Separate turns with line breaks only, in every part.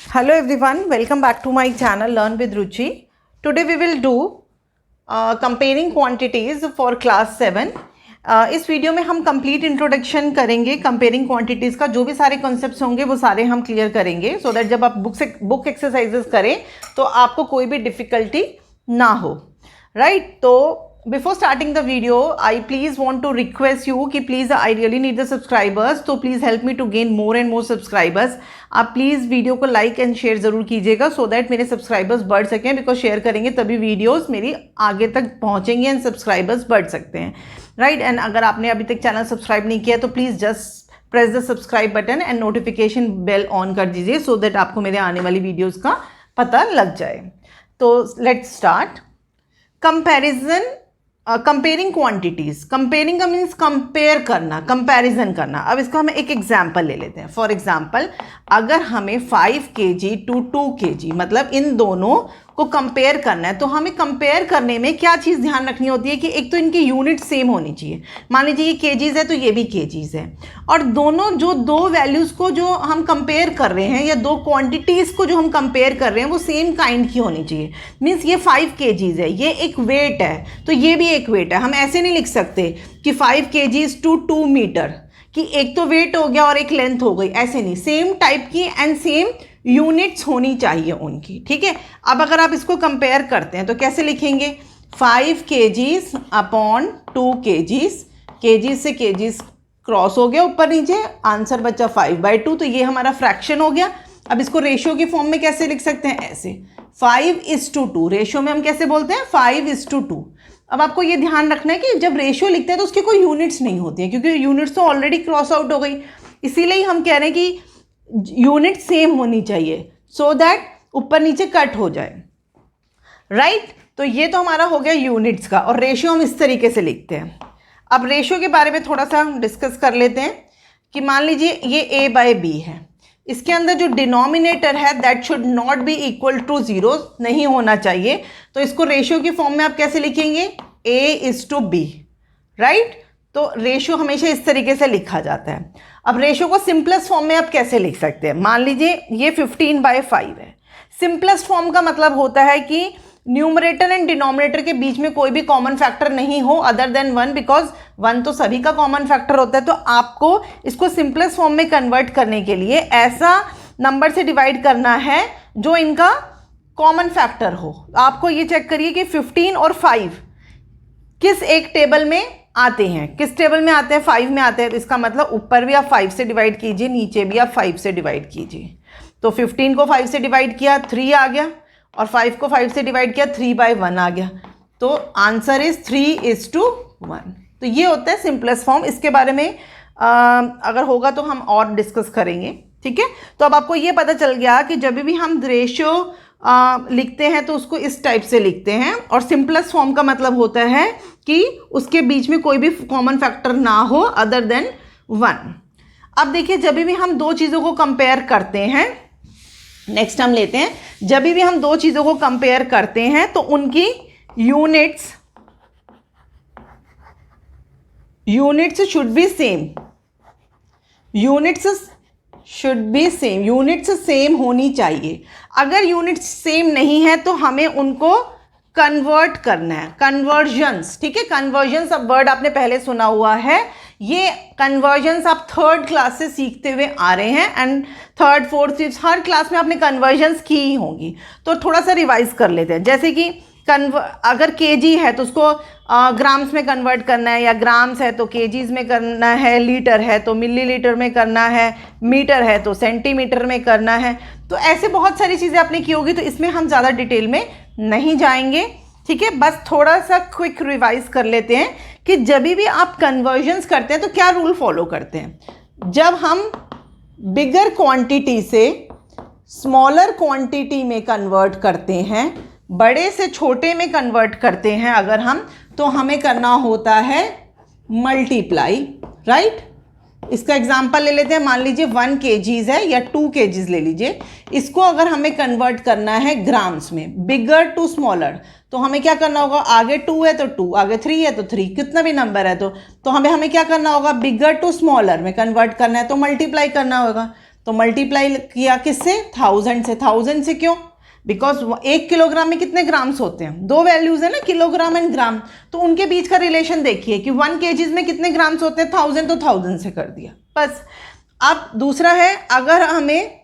Hello everyone, welcome back to my channel Learn with Ruchi. Today we will do comparing quantities for class 7. इस video में हम complete introduction करेंगे comparing quantities का। जो भी सारे कॉन्सेप्ट्स होंगे वो सारे हम क्लियर करेंगे सो दैट जब आप बुक एक्सरसाइजेस करें तो आपको कोई भी डिफ़िकल्टी ना हो, राइट। तो before starting the video I please want to request you कि please I really need the subscribers, तो please help me to gain more and more subscribers. आप प्लीज़ वीडियो को लाइक एंड शेयर ज़रूर कीजिएगा so that मेरे subscribers बढ़ सकें, because share करेंगे तभी वीडियोस मेरी आगे तक पहुंचेंगे एंड सब्सक्राइबर्स बढ़ सकते हैं, राइट। एंड अगर आपने अभी तक चैनल सब्सक्राइब नहीं किया तो please just press the subscribe button and notification bell on कर दीजिए सो दैट आपको मेरे आने वाली वीडियोज़ का पता लग जाए। तो let's start comparison. Comparing quantities, comparing का मीन्स कंपेयर करना, कंपैरिजन करना। अब इसका हम एक एग्जांपल ले लेते हैं। फॉर एग्जांपल अगर हमें 5 kg टू 2 kg मतलब इन दोनों को कंपेयर करना है तो हमें कंपेयर करने में क्या चीज़ ध्यान रखनी होती है कि एक तो इनकी यूनिट सेम होनी चाहिए। मान लीजिए ये केजीज है तो ये भी केजीज है, और दोनों जो दो वैल्यूज़ को जो हम कंपेयर कर रहे हैं या दो क्वांटिटीज़ को जो हम कंपेयर कर रहे हैं वो सेम काइंड की होनी चाहिए। मीन्स ये 5 kgs है, ये एक वेट है तो ये भी एक वेट है। हम ऐसे नहीं लिख सकते कि 5 kgs टू 2 मीटर कि एक तो वेट हो गया और एक लेंथ हो गई, ऐसे नहीं। सेम टाइप की एंड सेम यूनिट्स होनी चाहिए उनकी, ठीक है। अब अगर आप इसको कंपेयर करते हैं तो कैसे लिखेंगे? 5 kgs अपॉन 2 kgs, kgs से kgs क्रॉस हो गया ऊपर नीचे, आंसर बचा 5/2, तो ये हमारा फ्रैक्शन हो गया। अब इसको रेशियो की फॉर्म में कैसे लिख सकते हैं? ऐसे 5:2। रेशियो में हम कैसे बोलते हैं? 5:2। अब आपको ये दैट रखना है कि जब रेशियो लिखते हैं तो उसकी कोई यूनिट्स नहीं होती है, क्योंकि यूनिट्स तो ऑलरेडी क्रॉस आउट हो गई। इसीलिए हम कह रहे हैं कि यूनिट सेम होनी चाहिए सो दैट ऊपर नीचे कट हो जाए, राइट। तो ये तो हमारा हो गया यूनिट्स का, और रेशियो हम इस तरीके से लिखते हैं। अब रेशियो के बारे में थोड़ा सा डिस्कस कर लेते हैं कि मान लीजिए ये A/B है, इसके अंदर जो डिनोमिनेटर है that should not be equal to 0, नहीं होना चाहिए। तो इसको रेशियो की फॉर्म में आप कैसे लिखेंगे? A/B, right. तो रेशियो हमेशा इस तरीके से लिखा जाता है। अब रेशियो को सिंपलेस्ट फॉर्म में आप कैसे लिख सकते हैं? मान लीजिए ये 15/5 है। सिंपलेस्ट फॉर्म का मतलब होता है कि न्यूमरेटर एंड डिनोमिनेटर के बीच में कोई भी कॉमन फैक्टर नहीं हो अदर देन 1, बिकॉज 1 तो सभी का कॉमन फैक्टर होता है। तो आपको इसको सिंपलेस्ट फॉर्म में कन्वर्ट करने के लिए ऐसा नंबर से डिवाइड करना है जो इनका कॉमन फैक्टर हो। आपको ये चेक करिए कि 15 और 5 किस एक टेबल में आते हैं, किस टेबल में आते हैं? 5 में आते हैं। तो इसका मतलब ऊपर भी आप 5 से डिवाइड कीजिए, नीचे भी आप 5 से डिवाइड कीजिए। तो 15 को 5 से डिवाइड किया 3 आ गया, और 5 को 5 से डिवाइड किया 3/1 आ गया। तो आंसर इज 3:1। तो ये होता है सिंपलेस्ट फॉर्म। इसके बारे में अगर होगा तो हम और डिस्कस करेंगे, ठीक है। तो अब आपको ये पता चल गया कि जब भी हम रेशियो लिखते हैं तो उसको इस टाइप से लिखते हैं, और सिंपलेस्ट फॉर्म का मतलब होता है कि उसके बीच में कोई भी कॉमन फैक्टर ना हो अदर देन 1। अब देखिए जब भी हम दो चीज़ों को कंपेयर करते हैं, नेक्स्ट हम लेते हैं, जब भी हम दो चीज़ों को कंपेयर करते हैं तो उनकी units should be same. Units same होनी चाहिए। अगर यूनिट्स सेम नहीं है तो हमें उनको कन्वर्ट करना है, कन्वर्जन्स, ठीक है। कन्वर्जन्स अब वर्ड आपने पहले सुना हुआ है। ये कन्वर्जन्स आप 3rd क्लास से सीखते हुए आ रहे हैं, and 3rd 4th 5th her class में आपने कन्वर्जन्स की ही होंगी। तो थोड़ा सा रिवाइज कर लेते हैं। जैसे कि अगर केजी है तो उसको ग्राम्स में कन्वर्ट करना है, या ग्राम्स है तो केजीज में करना है, लीटर है तो मिलीलीटर में करना है, मीटर है तो सेंटीमीटर में करना है। तो ऐसे बहुत सारी चीज़ें आपने की होगी, तो इसमें हम ज़्यादा डिटेल में नहीं जाएंगे, ठीक है। बस थोड़ा सा क्विक रिवाइज कर लेते हैं कि जब भी आप कन्वर्जन्स करते हैं तो क्या रूल फॉलो करते हैं। जब हम बिगर क्वांटिटी से स्मॉलर क्वांटिटी में कन्वर्ट करते हैं, बड़े से छोटे में कन्वर्ट करते हैं अगर हम, तो हमें करना होता है मल्टीप्लाई, राइट। इसका एग्जांपल ले लेते हैं। मान लीजिए 1 kgs है या 2 kgs ले लीजिए। इसको अगर हमें कन्वर्ट करना है ग्राम्स में, बिगर टू स्मॉलर, तो हमें क्या करना होगा? आगे 2 है तो 2, आगे 3 है तो 3, कितना भी नंबर है तो हमें क्या करना होगा? बिगर टू स्मॉलर में कन्वर्ट करना है तो मल्टीप्लाई करना होगा। तो मल्टीप्लाई किया किससे, 1000 से। 1000 से क्यों, बिकॉज 1 किलोग्राम में कितने ग्राम्स होते हैं, दो वैल्यूज है ना, किलोग्राम एंड ग्राम, तो उनके बीच का रिलेशन देखिए कि 1 kg में कितने ग्राम्स होते हैं, 1000, तो 1000 से कर दिया बस। अब दूसरा है, अगर हमें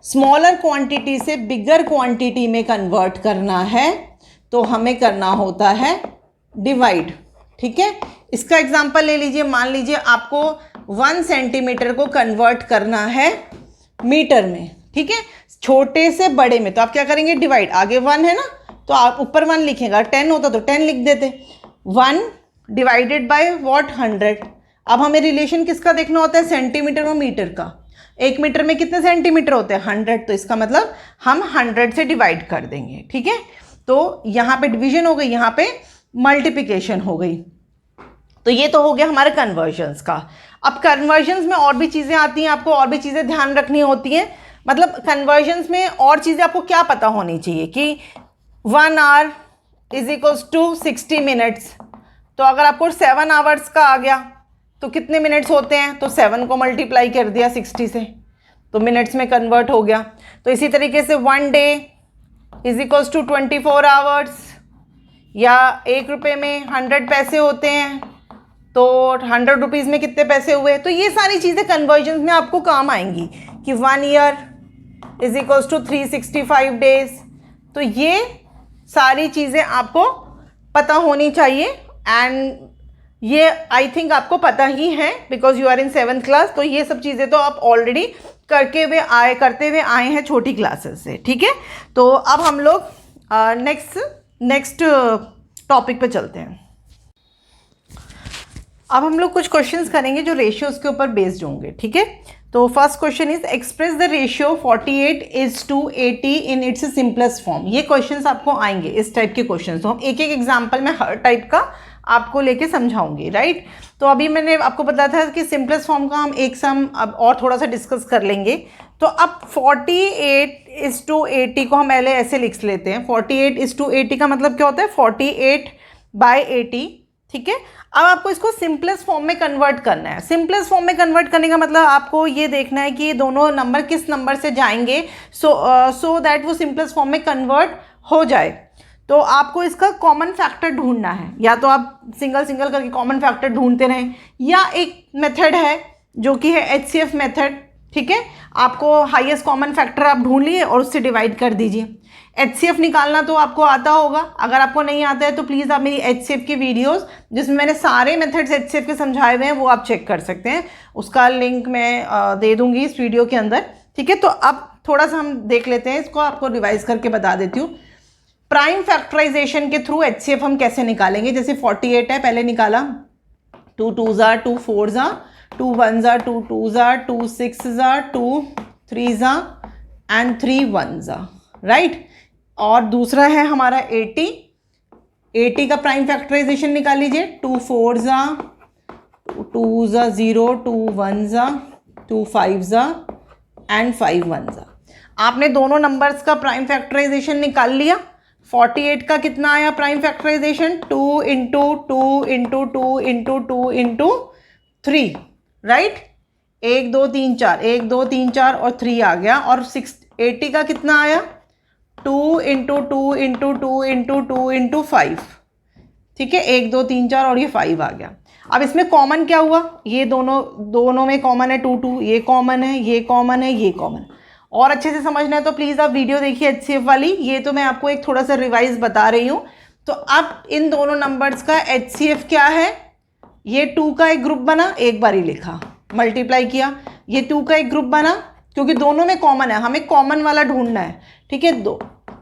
स्मॉलर क्वांटिटी से बिगर क्वांटिटी में कन्वर्ट करना है तो हमें करना होता है डिवाइड। ठीक है, इसका एग्जांपल ले लीजिए, मान लीजिए आपको 1 सेंटीमीटर को कन्वर्ट करना है मीटर में। ठीक है, छोटे से बड़े में, तो आप क्या करेंगे, डिवाइड, आगे 1 है ना तो आप ऊपर 1 लिखेगा, 10 होता तो 10 लिख देते, 1 डिवाइडेड बाय व्हाट, 100। अब हमें रिलेशन किसका देखना होता है, सेंटीमीटर और मीटर का। 1 मीटर में कितने सेंटीमीटर होते हैं, 100, तो इसका मतलब हम 100 से डिवाइड कर देंगे। ठीक है, तो यहाँ पे डिवीजन हो गई, यहाँ पे मल्टीप्लिकेशन हो गई। तो ये तो हो गया हमारे कन्वर्जन्स का। अब कन्वर्जन्स में और भी चीज़ें आती हैं, आपको और भी चीज़ें ध्यान रखनी होती हैं। मतलब कन्वर्जन्स में और चीज़ें आपको क्या पता होनी चाहिए कि 1 hour is equals to 60 minutes. तो अगर आपको 7 आवर्स का आ गया तो कितने मिनट्स होते हैं, तो 7 को मल्टीप्लाई कर दिया 60 से, तो मिनट्स में कन्वर्ट हो गया। तो इसी तरीके से 1 day is equals to 24 hours, या 1 रुपये में 100 पैसे होते हैं, तो 100 रुपीज़ में कितने पैसे हुए। तो ये सारी चीज़ें कन्वर्जन में आपको काम आएंगी कि 1 year is equals to 365 days. तो ये सारी चीज़ें आपको पता होनी चाहिए, एंड ये आई थिंक आपको पता ही है because you are in 7th class. तो ये सब चीज़ें तो आप ऑलरेडी करते हुए आए हैं छोटी क्लासेस से। ठीक है, तो अब हम लोग नेक्स्ट टॉपिक पे चलते हैं। अब हम लोग कुछ क्वेश्चंस करेंगे जो रेशियोज के ऊपर बेस्ड होंगे। ठीक है, तो first question is express the ratio 48:80 in its simplest form. ये क्वेश्चंस आपको आएंगे, इस टाइप के क्वेश्चंस। तो हम एक एक एग्जांपल में हर टाइप का आपको लेके समझाऊंगी, राइट। तो अभी मैंने आपको बताया था कि सिंपलेस्ट फॉर्म का हम एक सम अब और थोड़ा सा डिस्कस कर लेंगे। तो अब 48:80 को हम पहले ऐसे लिख लेते हैं। 48:80 का मतलब क्या होता है, 48/80। ठीक है, अब आपको इसको सिंपलेस्ट फॉर्म में कन्वर्ट करना है। सिंपलेस्ट फॉर्म में कन्वर्ट करने का मतलब आपको ये देखना है कि ये दोनों नंबर किस नंबर से जाएंगे सो दैट वो सिंपलेस्ट फॉर्म में कन्वर्ट हो जाए। तो आपको इसका कॉमन फैक्टर ढूंढना है, या तो आप सिंगल करके कॉमन फैक्टर ढूंढते रहें, या एक मेथड है जो कि है HCF मेथड। ठीक है, आपको हाईएस्ट कॉमन फैक्टर आप ढूंढ लिए और उससे डिवाइड कर दीजिए। HCF निकालना तो आपको आता होगा, अगर आपको नहीं आता है तो प्लीज़ आप मेरी HCF की वीडियोस जिसमें मैंने सारे मेथड्स HCF के समझाए हुए हैं वो आप चेक कर सकते हैं, उसका लिंक मैं दे दूंगी इस वीडियो के अंदर। ठीक है, तो अब थोड़ा सा हम देख लेते हैं इसको, आपको रिवाइज करके बता देती हूँ। प्राइम फैक्टराइजेशन के थ्रू HCF हम कैसे निकालेंगे। जैसे 48 है, पहले निकाला, 2 2s 2 4s 2 1s 2 2s 2 6s 2 3s and 3 1s, right. और दूसरा है हमारा 80 का प्राइम फैक्टराइजेशन निकाल लीजिए, 2 4s 2s 0 2 1s 2 5s and 5 1s। आपने दोनों नंबर्स का प्राइम फैक्टराइजेशन निकाल लिया। 48 का कितना आया prime factorization, 2 into 2 into 2 into 2 into 3, right. 1 2 3 4, 1 2 3 4 और 3 आ गया। और 80 का कितना आया, 2 इंटू 2 इंटू 2 इंटू 2 इंटू 5। ठीक है, 1 2 3 4 और ये 5 आ गया। अब इसमें कॉमन क्या हुआ, ये दोनों में कॉमन है 2 2, ये कॉमन है, ये कॉमन है, ये कॉमन। और अच्छे से समझना है तो प्लीज़ आप वीडियो देखिए HCF वाली, ये तो मैं आपको एक थोड़ा सा रिवाइज बता रही हूँ। तो अब इन दोनों नंबर्स का HCF क्या है, ये 2 का एक ग्रुप बना, एक बार ही लिखा, मल्टीप्लाई किया, ये 2 का एक ग्रुप बना क्योंकि दोनों में कॉमन है, हमें कॉमन वाला ढूंढना है। ठीक है, 2,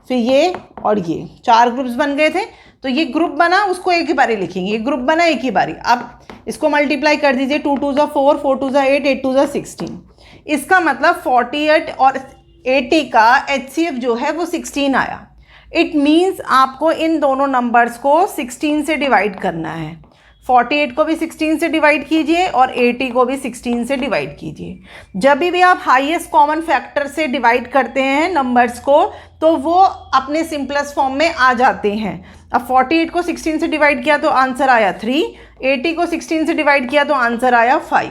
फिर ये और ये 4 ग्रुप्स बन गए थे। तो ये ग्रुप बना, उसको एक ही बारी लिखेंगे, ये ग्रुप बना एक ही बारी। अब इसको मल्टीप्लाई कर दीजिए, 2 2s 4 4 2s 8 8 2s 16। इसका मतलब 48 और 80 का HCF जो है वो 16 आया। इट मीन्स आपको इन दोनों नंबर्स को 16 से डिवाइड करना है। 48 को भी 16 से डिवाइड कीजिए और 80 को भी 16 से डिवाइड कीजिए। जब भी आप हाईएस्ट कॉमन फैक्टर से डिवाइड करते हैं नंबर्स को तो वो अपने सिंपलेस्ट फॉर्म में आ जाते हैं। अब 48 को 16 से डिवाइड किया तो आंसर आया 3, 80 को 16 से डिवाइड किया तो आंसर आया 5।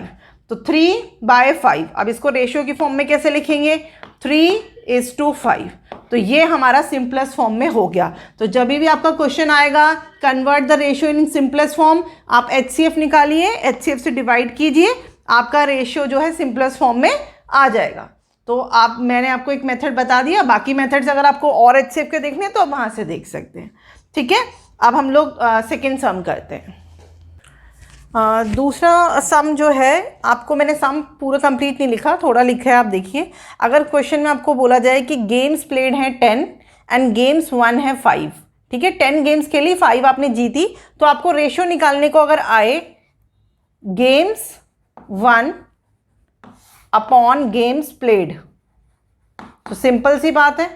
तो 3/5। अब इसको रेशियो की फॉर्म में कैसे लिखेंगे? 3:5। तो ये हमारा सिंपलेस्ट फॉर्म में हो गया। तो जब भी आपका क्वेश्चन आएगा convert the ratio in simplest form, आप HCF निकालिए, HCF से डिवाइड कीजिए, आपका रेशियो जो है सिंपलेस्ट फॉर्म में आ जाएगा। तो मैंने आपको एक मेथड बता दिया, बाकी मेथड्स अगर आपको और HCF के देखने हैं तो आप वहाँ से देख सकते हैं। ठीक है, अब हम लोग सेकेंड सम करते हैं। दूसरा सम जो है, आपको मैंने सम पूरा कंप्लीट नहीं लिखा, थोड़ा लिखा है, आप देखिए। अगर क्वेश्चन में आपको बोला जाए कि गेम्स प्लेड हैं 10 एंड गेम्स 1 है 5, ठीक है, 10 गेम्स के लिए 5 आपने जीती, तो आपको रेशियो निकालने को अगर आए गेम्स 1 अपॉन गेम्स प्लेड, तो सिंपल सी बात है,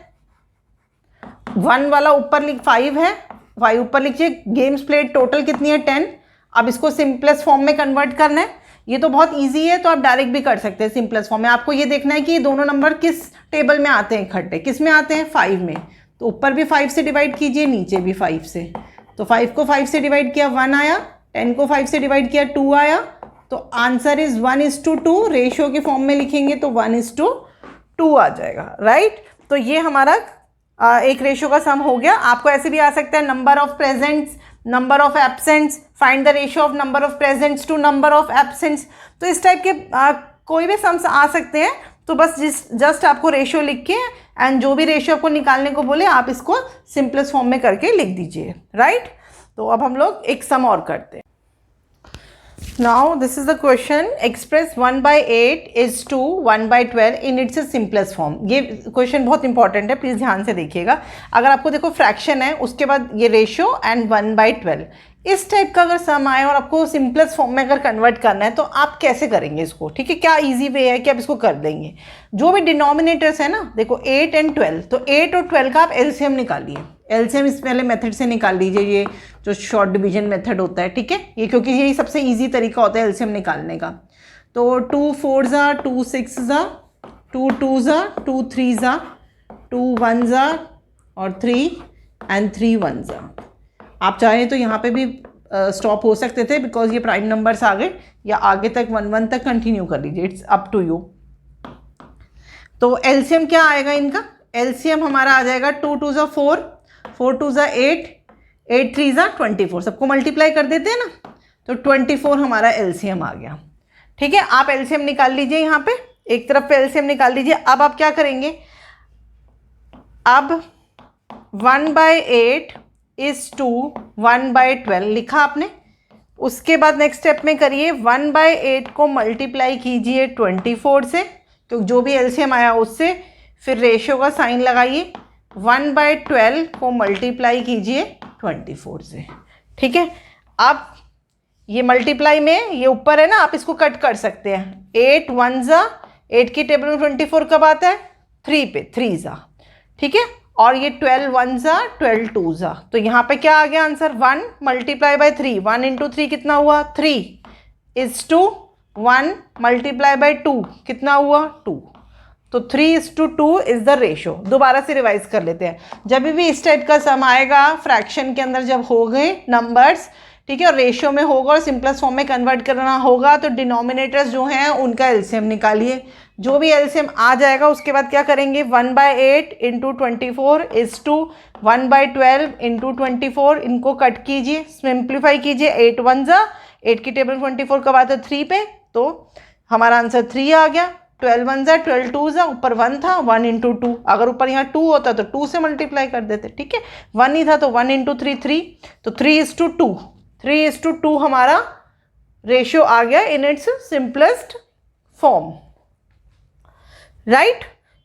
1 वाला ऊपर 5 है, 5 ऊपर लिखिए, गेम्स प्लेड टोटल कितनी है 10। अब इसको सिंपलेस्ट फॉर्म में कन्वर्ट करना है, ये तो बहुत इजी है, तो आप डायरेक्ट भी कर सकते हैं सिंपलेस्ट फॉर्म में। आपको ये देखना है कि ये दोनों नंबर किस टेबल में आते हैं इकट्ठे, किस में आते हैं? 5 में। तो ऊपर भी 5 से डिवाइड कीजिए, नीचे भी 5 से। तो 5 को 5 से डिवाइड किया 1 आया, 10 को 5 से डिवाइड किया 2 आया। तो आंसर इज 1:2। रेशियो के फॉर्म में लिखेंगे तो 1:2 आ जाएगा, राइट। तो ये हमारा एक रेशियो का सम हो गया। आपको ऐसे भी आ सकता है number of presents, number of absents, find the ratio of number of presents to number of absents. तो इस टाइप के कोई भी सम्स आ सकते हैं। तो बस जस्ट आपको रेशियो लिख के एंड जो भी रेशियो आपको निकालने को बोले आप इसको सिंपलेस्ट फॉर्म में करके लिख दीजिए, राइट। तो अब हम लोग एक सम और करते हैं। Now this is the question, express 1/8 is to 1/12 in its simplest form। ये क्वेश्चन बहुत इंपॉर्टेंट है, प्लीज़ ध्यान से देखिएगा। अगर आपको देखो फ्रैक्शन है, उसके बाद ये रेशियो एंड 1/12, इस टाइप का अगर सम आए और आपको सिंपलेस्ट फॉर्म में अगर कन्वर्ट करना है तो आप कैसे करेंगे इसको? ठीक है, क्या इजी वे है कि आप इसको कर देंगे? जो भी डिनोमिनेटर्स है ना, देखो 8 एंड 12, तो 8 और 12 का आप एलसीएम निकालिए। एलसीएम इस पहले मेथड से निकाल लीजिए, ये जो शॉर्ट डिवीजन मेथड होता है, ठीक है, ये क्योंकि यही सबसे इजी तरीका होता है एलसीएम निकालने का। तो 2 4 ज़ा, 2 6 ज़ा, 2 2 ज़ा, 2 3 ज़ा, 2 1 ज़ा और 3 एंड 3 1 ज़ा। आप चाहें तो यहाँ पे भी स्टॉप हो सकते थे बिकॉज ये प्राइम नंबर्स आ गए, या आगे तक 1 1 तक कंटिन्यू कर लीजिए, इट्स अप टू यू। तो एलसीएम क्या आएगा इनका? एलसीएम हमारा आ जाएगा 2 2 ज़ा 4, 4 2 ज़ा 8, 8 3 ज़ा 24। सबको मल्टीप्लाई कर देते हैं ना, तो 24 हमारा एलसीएम आ गया। ठीक है, आप एलसीएम निकाल लीजिए, यहाँ पे एक तरफ पे एलसीएम निकाल लीजिए। अब आप क्या करेंगे? अब 1/8 इज टू 1/12 लिखा आपने। उसके बाद नेक्स्ट स्टेप में करिए 1/8 को मल्टीप्लाई कीजिए 24 से, तो जो भी एलसीएम आया उससे, फिर रेशियो का साइन लगाइए। 1/12 को मल्टीप्लाई कीजिए 24 से। ठीक है, अब ये मल्टीप्लाई में ये ऊपर है ना, आप इसको कट कर सकते हैं। 8 1 ज़ा, 8 की टेबल में 24 कब आता है? 3 पे, 3 ज़ा। ठीक है, और ये 12 1 ज़ा, 12 2 ज़ा। तो यहाँ पे क्या आ गया आंसर? 1 मल्टीप्लाई बाय 3, 1 इंटू 3 कितना हुआ? 3 इज टू 1 मल्टीप्लाई बाय 2 कितना हुआ? 2। तो 3:2 इज द रेशियो। दोबारा से रिवाइज कर लेते हैं। जब भी इस टाइप का सम आएगा फ्रैक्शन के अंदर, जब हो गए नंबर्स, ठीक है, और रेशियो में होगा और सिंपलेस्ट फॉर्म में कन्वर्ट करना होगा, तो डिनोमिनेटर्स जो हैं उनका एलसीएम निकालिए। जो भी एलसीएम आ जाएगा उसके बाद क्या करेंगे? 1/8 इंटू 24 इज टू 1/12 इंटू 24। इनको कट कीजिए, सिंप्लीफाई कीजिए। 8 1 ज़ा, 8 की टेबल 24 कब आता है? 3 पे, तो हमारा आंसर 3 आ गया। 12 1 ज़ा, 12 2 ज़ा, ऊपर 1 था, 1 इंटू 2। अगर ऊपर यहाँ 2 होता तो 2 से मल्टीप्लाई कर देते। ठीक है, 1 ही था तो 1 इंटू 3 3, तो 3:2, 3:2 हमारा रेशियो आ गया in its simplest form, right.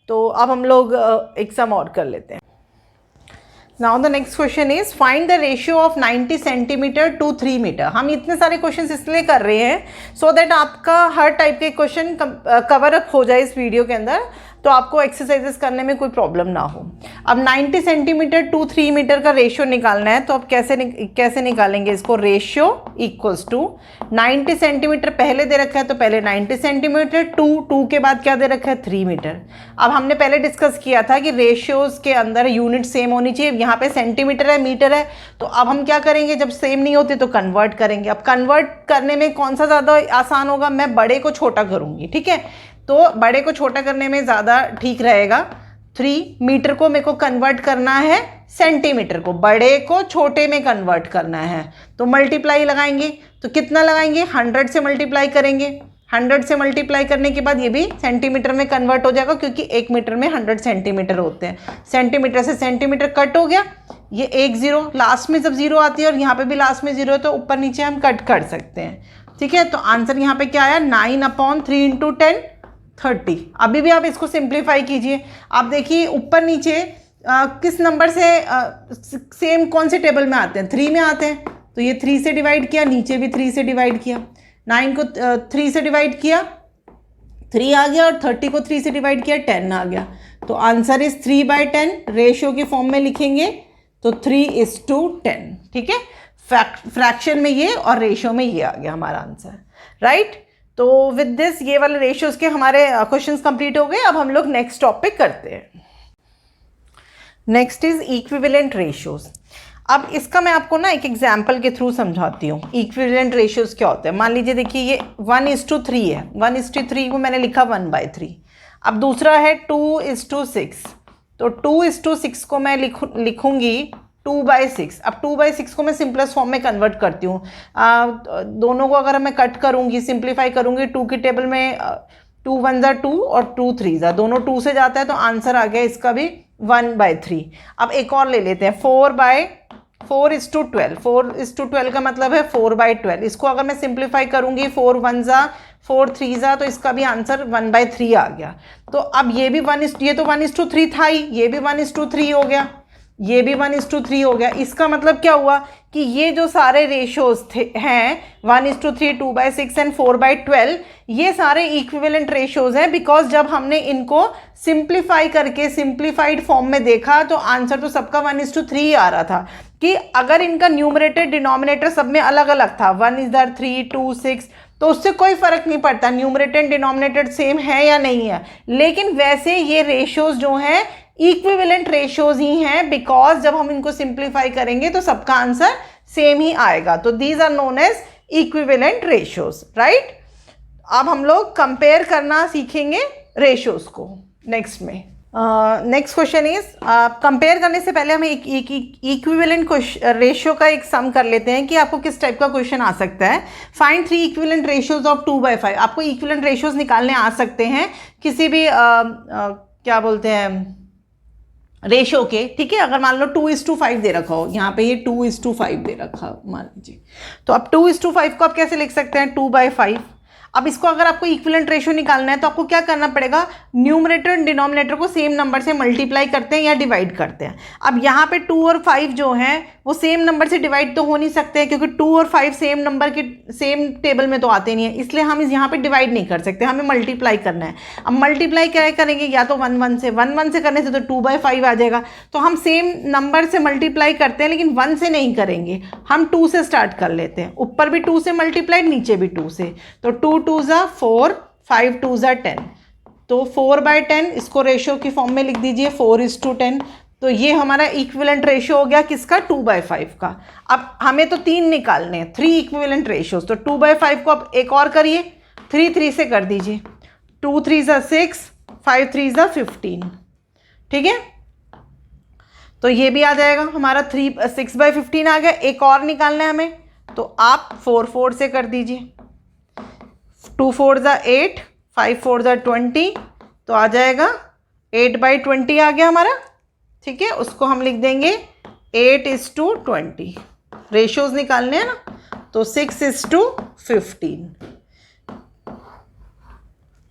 तो अब हम लोग एक सम और कर लेते हैं। Now the next question is find the ratio of 90 centimetre to 3 metre. हम इतने सारे क्वेश्चंस इसलिए कर रहे हैं सो दैट आपका हर टाइप के क्वेश्चन कवर अप हो जाए इस वीडियो के अंदर। तो आपको एक्सरसाइजेस करने में कोई प्रॉब्लम ना हो। अब 90 सेंटीमीटर टू 3 मीटर का रेशियो निकालना है, तो आप कैसे निकालेंगे इसको? रेशियो इक्वल्स टू 90 सेंटीमीटर पहले दे रखा है तो पहले 90 सेंटीमीटर टू के बाद क्या दे रखा है? 3 मीटर। अब हमने पहले डिस्कस किया था कि रेशियोज के अंदर यूनिट सेम होनी चाहिए। यहाँ पे सेंटीमीटर है, मीटर है, तो अब हम क्या करेंगे? जब सेम नहीं होते तो कन्वर्ट करेंगे। अब कन्वर्ट करने में कौन सा ज़्यादा आसान होगा? मैं बड़े को छोटा करूँगी, ठीक है? तो बड़े को छोटा करने में ज़्यादा ठीक रहेगा। 3 मीटर को मेरे को कन्वर्ट करना है सेंटीमीटर को, बड़े को छोटे में कन्वर्ट करना है, तो मल्टीप्लाई लगाएंगे। तो कितना लगाएंगे? 100 से मल्टीप्लाई करेंगे। 100 से मल्टीप्लाई करने के बाद ये भी सेंटीमीटर में कन्वर्ट हो जाएगा, क्योंकि 1 मीटर में 100 सेंटीमीटर होते हैं। सेंटीमीटर से सेंटीमीटर कट हो गया, ये 1 0 लास्ट में जब 0 आती है और यहाँ पे भी लास्ट में 0 है तो ऊपर नीचे हम कट कर सकते हैं, ठीक है? तो आंसर यहाँ पे क्या आया? 9/3 × 10 30। अभी भी आप इसको सिंप्लीफाई कीजिए। आप देखिए ऊपर नीचे किस नंबर से सेम कौन से टेबल में आते हैं? 3 में आते हैं, तो ये 3 से डिवाइड किया, नीचे भी 3 से डिवाइड किया। 9 को 3 से डिवाइड किया, 3 आ गया, और 30 को 3 से डिवाइड किया, 10 आ गया। तो आंसर इज 3/10। रेशियो के फॉर्म में लिखेंगे तो 3:10, ठीक है? फ्रैक्शन में ये और रेशियो में ये आ गया हमारा आंसर, राइट? तो विद दिस ये वाले रेशियोज के हमारे क्वेश्चंस कंप्लीट हो गए। अब हम लोग नेक्स्ट टॉपिक करते हैं। Next is equivalent ratios. अब इसका मैं आपको ना एक एग्जाम्पल के थ्रू समझाती हूँ। इक्विवेलेंट रेशियोज क्या होते हैं? मान लीजिए, देखिए ये 1:3 है। 1:3 को मैंने लिखा 1/3। अब दूसरा है 2:6, तो 2:6 को मैं लिखूंगी 2/6। अब 2/6 को मैं सिंपलेस्ट फॉर्म में कन्वर्ट करती हूँ। दोनों को अगर मैं कट करूँगी, सिंप्लीफाई करूँगी, 2 की टेबल में 2 1 ज़ा 2 और 2 3 ज़ा, दोनों 2 से जाता है, तो आंसर आ गया इसका भी 1/3। अब एक और ले लेते हैं, 4/4:12। 4:12 का मतलब है 4/12। इसको अगर मैं सिंप्लीफाई करूँगी, 4 1 ज़ा 4 3 ज़ा, तो इसका भी आंसर 1/3 आ गया। तो अब ये भी ये तो 1:3 था ही, ये भी 1:3 हो गया, ये भी 1:3 हो गया। इसका मतलब क्या हुआ कि ये जो सारे रेशियोज हैं 1:3, 2/6 एंड 4/12, ये सारे इक्विवेलेंट रेशियोज हैं, बिकॉज जब हमने इनको सिंप्लीफाई करके सिंप्लीफाइड फॉर्म में देखा तो आंसर तो सबका 1:3 आ रहा था। कि अगर इनका न्यूमरेटर डिनोमिनेटर सब में अलग अलग था, 1:3, 2 6, तो उससे कोई फर्क नहीं पड़ता, न्यूमरेटर एंड डिनोमिनेटर सेम है या नहीं है। लेकिन वैसे ये रेशियोज जो हैं इक्विवेलेंट रेशियोज ही हैं, बिकॉज जब हम इनको सिंप्लीफाई करेंगे तो सबका आंसर सेम ही आएगा। तो these are known as equivalent ratios, right? अब हम लोग कंपेयर करना सीखेंगे रेशियोज को नेक्स्ट में। नेक्स्ट क्वेश्चन इज, कंपेयर करने से पहले हम एक इक्विवेलेंट रेशियो का एक सम कर लेते हैं कि आपको किस टाइप का क्वेश्चन आ सकता है। Find 3 equivalent ratios of 2/5। आपको इक्विवेलेंट रेशियोज निकालने आ सकते हैं किसी भी क्या बोलते हैं रेशियो के, ठीक है? अगर मान लो 2:5 दे रखा हो, यहाँ पे ये 2:5 दे रखा मान लीजिए, तो अब 2:5 को आप कैसे लिख सकते हैं? 2/5। अब इसको अगर आपको इक्विवेलेंट रेशियो निकालना है तो आपको क्या करना पड़ेगा? न्यूमरेटर एंड डिनोमिनेटर को सेम नंबर से मल्टीप्लाई करते हैं या डिवाइड करते हैं। अब यहाँ पे 2 और 5 जो हैं वो सेम नंबर से डिवाइड तो हो नहीं सकते हैं, क्योंकि 2 और 5 सेम नंबर के सेम टेबल में तो आते नहीं है, इसलिए हम यहाँ पे डिवाइड नहीं कर सकते, हमें मल्टीप्लाई करना है। अब मल्टीप्लाई क्या करेंगे? या तो 1 1 से, 1 1 से करने से तो 2/5 आ जाएगा, तो हम सेम नंबर से मल्टीप्लाई करते हैं, लेकिन 1 से नहीं करेंगे, हम 2 से स्टार्ट कर लेते हैं। ऊपर भी 2 से मल्टीप्लाइड, नीचे भी 2 से, तो 2 2 ज़ा 4, 5 2 ज़ा 10, तो 4/10 इसको रेशियो की फॉर्म में लिख दीजिए, 4:10। तो ये हमारा इक्विवेलेंट रेशियो हो गया किसका? 2/5 का। अब हमें तो 3 निकालने हैं, 3 इक्विवेलेंट रेशियोज, तो 2/5 को आप एक और करिए, 3 3 से कर दीजिए, 2 3 ज़ा 6, 5 3 ज़ा 15, ठीक है? तो ये भी आ जाएगा हमारा 6/15 आ गया। एक और निकालना है हमें, तो आप 4 4 से कर दीजिए, 2 4 ज़ा 8, 5 4 ज़ा 20, तो आ जाएगा 8/20 आ गया हमारा, ठीक है? उसको हम लिख देंगे 8:20। रेशियोज निकालने हैं ना, तो 6:15।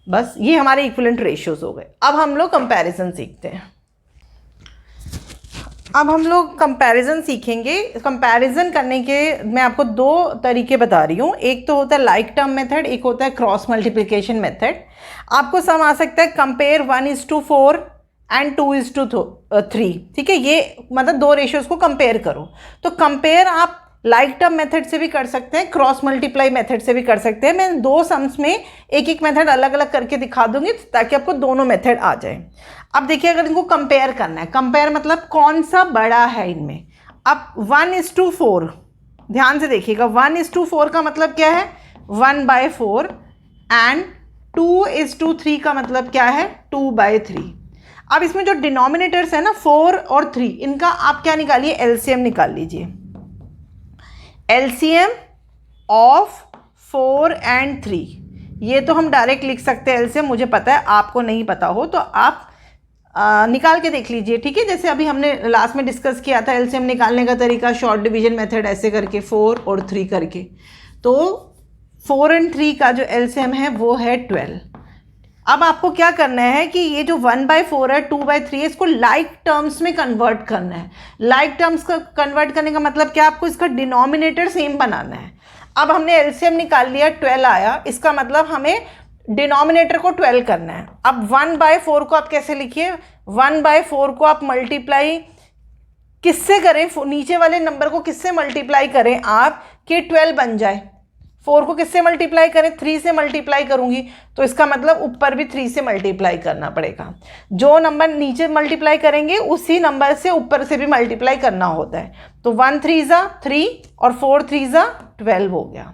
बस ये हमारे इक्विवेलेंट रेशियोज हो गए। अब हम लोग कंपैरिजन सीखते हैं। अब हम लोग कंपैरिजन सीखेंगे। कंपैरिजन करने के मैं आपको दो तरीके बता रही हूँ। एक तो होता है लाइक टर्म मेथड, एक होता है क्रॉस मल्टीप्लिकेशन मेथड। आपको सम आ सकता है कंपेयर 1:4 एंड 2:3। ठीक है, ये मतलब दो रेशियोज को कंपेयर करो। तो कंपेयर आप लाइक टर्म मेथड से भी कर सकते हैं, क्रॉस मल्टीप्लाई मेथड से भी कर सकते हैं। मैं दो सम्स में एक एक मेथड अलग अलग करके दिखा दूंगी ताकि आपको दोनों मेथड आ जाए। अब देखिए, अगर इनको कंपेयर करना है, कंपेयर मतलब कौन सा बड़ा है इनमें। अब 1:4, ध्यान से देखिएगा, 1:4 का मतलब क्या है, 1/4 एंड 2:3 का मतलब क्या है, 2/3। अब इसमें जो डिनोमिनेटर्स है ना 4 और 3, इनका आप क्या निकालिए, एलसीएम निकाल लीजिए। एलसीएम ऑफ 4 एंड 3, ये तो हम डायरेक्ट लिख सकते हैं एलसीएम, मुझे पता है, आपको नहीं पता हो तो आप निकाल के देख लीजिए। ठीक है, जैसे अभी हमने लास्ट में डिस्कस किया था एलसीएम निकालने का तरीका, शॉर्ट डिवीजन मेथड ऐसे करके 4 और 3 करके। तो 4 और 3 का जो एलसीएम है वो है 12। अब आपको क्या करना है कि ये जो 1/4 है, 2/3 है, इसको लाइक टर्म्स में कन्वर्ट करना है। लाइक टर्म्स का कन्वर्ट करने का मतलब क्या, आपको इसका डिनोमिनेटर सेम बनाना है। अब हमने एलसीएम निकाल लिया, 12 आया, इसका मतलब हमें डिनोमिनेटर को 12 करना है। अब 1/4 को आप कैसे लिखिए, 1/4 को आप मल्टीप्लाई किससे करें, नीचे वाले नंबर को किससे मल्टीप्लाई करें आप कि 12 बन जाए। 4 को किससे मल्टीप्लाई करें, 3 से मल्टीप्लाई करूंगी, तो इसका मतलब ऊपर भी 3 से मल्टीप्लाई करना पड़ेगा। जो नंबर नीचे मल्टीप्लाई करेंगे उसी नंबर से ऊपर से भी मल्टीप्लाई करना होता है। तो 1 3 3 और 4 3 12 हो गया।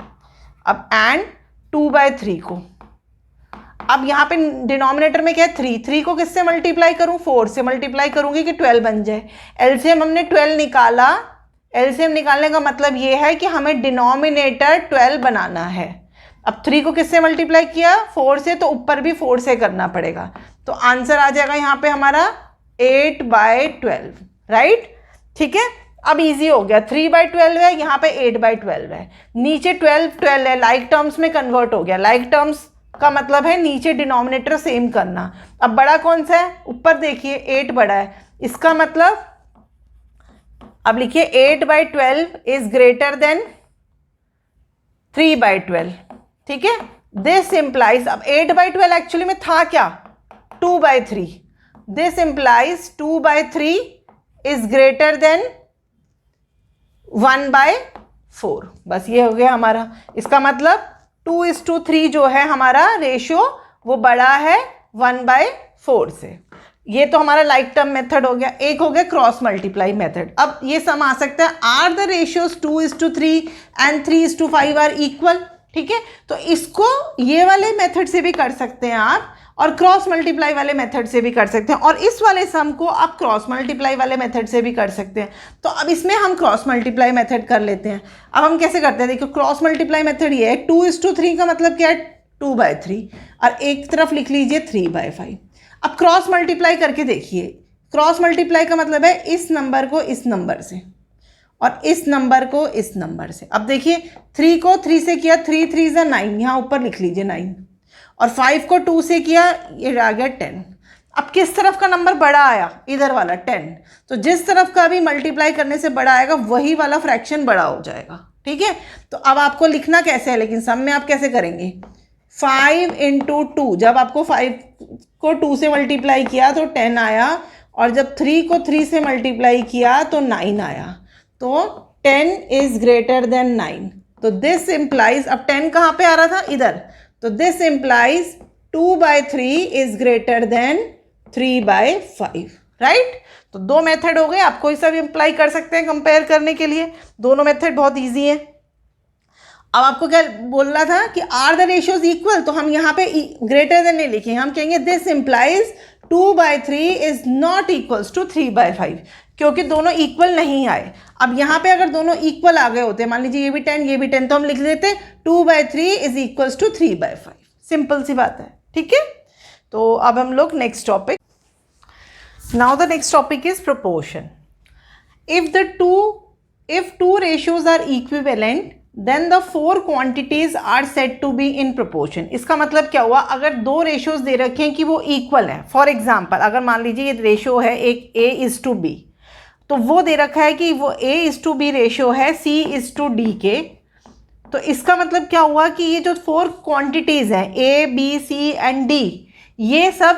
अब एंड 2/3 को, अब यहाँ पे डिनोमिनेटर में क्या है, 3 को किससे मल्टीप्लाई करूँ, 4 से मल्टीप्लाई करूंगी कि 12 बन जाए। एलसीएम हमने 12 निकाला, एलसीएम निकालने का मतलब ये है कि हमें डिनोमिनेटर 12 बनाना है। अब 3 को किससे मल्टीप्लाई किया, 4 से, तो ऊपर भी 4 से करना पड़ेगा। तो आंसर आ जाएगा यहाँ पे हमारा 8/12, राइट। ठीक है, अब इजी हो गया, 3/12 है, यहाँ पे 8/12 है, नीचे 12 है, लाइक टर्म्स में कन्वर्ट हो गया। लाइक टर्म्स का मतलब है नीचे डिनोमिनेटर सेम करना। अब बड़ा कौन सा है, ऊपर देखिए 8 बड़ा है, इसका मतलब अब लिखिए 8/12 इज ग्रेटर देन 3/12। ठीक है, दिस इंप्लाइज, अब 8/12 एक्चुअली में था क्या, 2/3। This implies 2/3 is greater than 1/4। बस ये हो गया हमारा, इसका मतलब 2:3 जो है हमारा रेशियो वो बड़ा है 1/4 से। ये तो हमारा लाइक टर्म मेथड हो गया। एक हो गया क्रॉस मल्टीप्लाई मेथड। अब ये सम आ सकता है, are the ratios 2:3 and 3:5 are equal. ठीक है, तो इसको ये वाले मेथड से भी कर सकते हैं आप, और क्रॉस मल्टीप्लाई वाले मेथड से भी कर सकते हैं, और इस वाले सम को आप क्रॉस मल्टीप्लाई वाले मेथड से भी कर सकते हैं। तो अब इसमें हम क्रॉस मल्टीप्लाई मेथड कर लेते हैं। अब हम कैसे करते हैं, देखो क्रॉस मल्टीप्लाई मेथड ये है, 2:3 का मतलब क्या है, 2/3, और एक तरफ लिख लीजिए 3/5। अब क्रॉस मल्टीप्लाई करके देखिए, क्रॉस मल्टीप्लाई का मतलब है इस नंबर को इस नंबर से और इस नंबर को इस नंबर से। अब देखिए 3 को 3 से किया, 3 3 9, यहाँ ऊपर लिख लीजिए 9, और 5 को 2 से किया, ये आ गया 10। अब किस तरफ का नंबर बड़ा आया, इधर वाला 10। तो जिस तरफ का भी मल्टीप्लाई करने से बड़ा आएगा वही वाला फ्रैक्शन बड़ा हो जाएगा। ठीक है, तो अब आपको लिखना कैसे है, लेकिन सम में आप कैसे करेंगे, 5 × 2, जब आपको 5 को 2 से मल्टीप्लाई किया तो 10 आया, और जब 3 को 3 से मल्टीप्लाई किया तो 9 आया। तो 10 इज ग्रेटर देन 9। तो दिस इम्प्लाइज, अब 10 कहाँ पे आ रहा था, इधर, तो this implies 2/3 is greater than 3/5, right. तो दो मेथड हो गए, आपको ये सब इम्प्लाई कर सकते हैं कंपेयर करने के लिए। दोनों मेथड बहुत ईजी है। अब आपको क्या बोलना था कि आर द रेशियोज इक्वल, तो हम यहाँ पे ग्रेटर देन नहीं लिखेंगे, हम कहेंगे this implies 2/3 is not equals to 3/5, क्योंकि दोनों इक्वल नहीं आए। अब यहाँ पे अगर दोनों इक्वल आ गए होते, मान लीजिए ये भी 10 ये भी 10, तो हम लिख देते 2/3 इज इक्वल्स टू 3/5। सिंपल सी बात है। ठीक है, तो अब हम लोग next topic, now the next topic is proportion. if two ratios are equivalent then the four quantities are said to be in proportion। इसका मतलब क्या हुआ, अगर दो रेशियोज दे रखे हैं कि वो इक्वल है, फॉर एग्जाम्पल अगर मान लीजिए ये रेशियो है एक A/B, तो वो दे रखा है कि वो A:B रेशियो है C:D के। तो इसका मतलब क्या हुआ कि ये जो 4 क्वांटिटीज़ हैं A, B, C and D, ये सब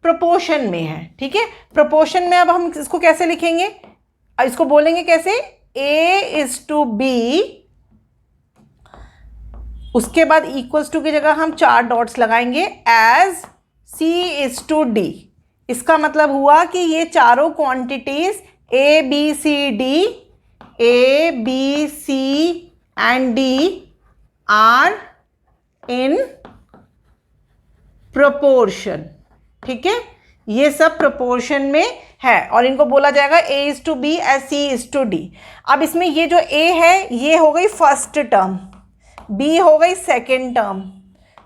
प्रोपोर्शन में है। ठीक है, प्रोपोर्शन में अब हम इसको कैसे लिखेंगे, इसको बोलेंगे कैसे, A:B, उसके बाद इक्वल्स टू की जगह हम 4 डॉट्स लगाएंगे एज C:D। इसका मतलब हुआ कि ये चारों quantities A, B, C, and D are in proportion. ठीक है, ये सब प्रोपोर्शन में है और इनको बोला जाएगा A:B एज C:D। अब इसमें ये जो A है ये हो गई फर्स्ट टर्म, B हो गई सेकेंड टर्म,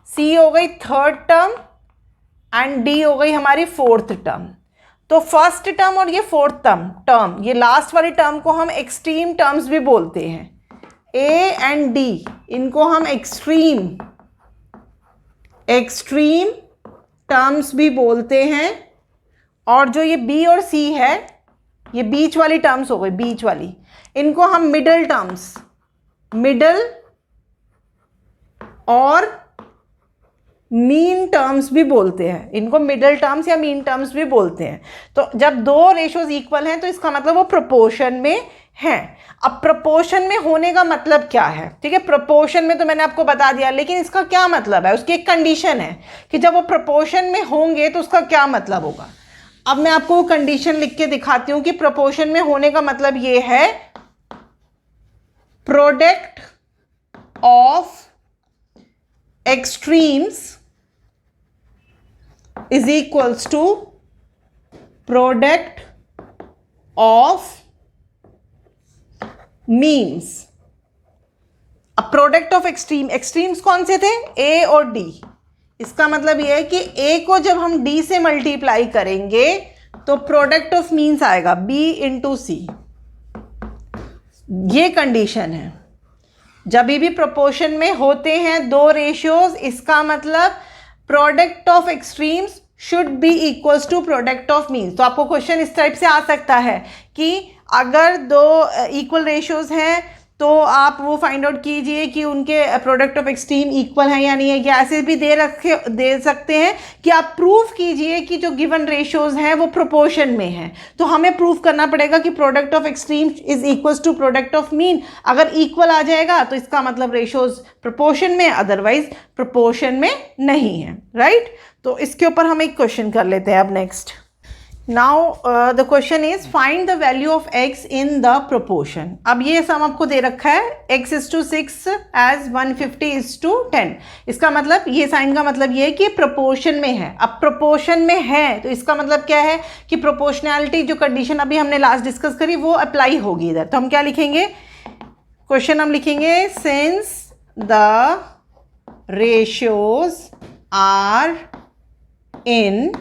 C हो गई थर्ड टर्म एंड D हो गई हमारी फोर्थ टर्म। तो फर्स्ट टर्म और ये फोर्थ टर्म, ये लास्ट वाली टर्म को हम एक्सट्रीम टर्म्स भी बोलते हैं। A एंड D इनको हम एक्सट्रीम टर्म्स भी बोलते हैं। और जो ये B और C है, ये बीच वाली टर्म्स हो गई, बीच वाली, इनको हम मिडल टर्म्स, मिडल और मीन टर्म्स भी बोलते हैं। इनको मिडल टर्म्स या मीन टर्म्स भी बोलते हैं। तो जब दो रेशियोज इक्वल हैं तो इसका मतलब वो प्रोपोर्शन में हैं। अब प्रोपोर्शन में होने का मतलब क्या है, ठीक है, प्रोपोर्शन में तो मैंने आपको बता दिया, लेकिन इसका क्या मतलब है, उसकी एक कंडीशन है कि जब वो प्रोपोर्शन में होंगे तो उसका क्या मतलब होगा। अब मैं आपको वो कंडीशन लिख के दिखाती हूँ कि प्रोपोर्शन में होने का मतलब ये है, product of extremes is equals to product of means। अब प्रोडक्ट ऑफ एक्सट्रीम्स कौन से थे, A और D। इसका मतलब यह है कि A को जब हम D से मल्टीप्लाई करेंगे तो प्रोडक्ट ऑफ मीन्स आएगा B इंटू C। ये कंडीशन है। जब भी प्रोपोर्शन में होते हैं दो रेशियोज, इसका मतलब product of extremes should be equals to product of means. तो आपको क्वेश्चन इस टाइप से आ सकता है कि अगर दो इक्वल रेशियोज हैं तो आप वो फाइंड आउट कीजिए कि उनके प्रोडक्ट ऑफ एक्सट्रीम इक्वल है या नहीं है। या ऐसे भी दे सकते हैं कि आप प्रूव कीजिए कि जो गिवन रेशियोज हैं वो प्रोपोर्शन में हैं। तो हमें प्रूव करना पड़ेगा कि product of extreme is equals to product of mean. अगर इक्वल आ जाएगा तो इसका मतलब रेशियोज प्रोपोर्शन में, अदरवाइज प्रोपोर्शन में नहीं है, राइट। तो इसके ऊपर हम एक क्वेश्चन कर लेते हैं अब next. Now the question is find the value of x in the proportion. अब ये सम आपको दे रखा है x:6 एज 150:10। इसका मतलब, ये साइन का मतलब ये है कि प्रोपोर्शन में है। अब प्रोपोर्शन में है तो इसका मतलब क्या है कि प्रोपोर्शनैलिटी जो कंडीशन अभी हमने लास्ट डिस्कस करी वो अप्लाई होगी इधर। तो हम क्या लिखेंगे, क्वेश्चन हम लिखेंगे since the ratios are in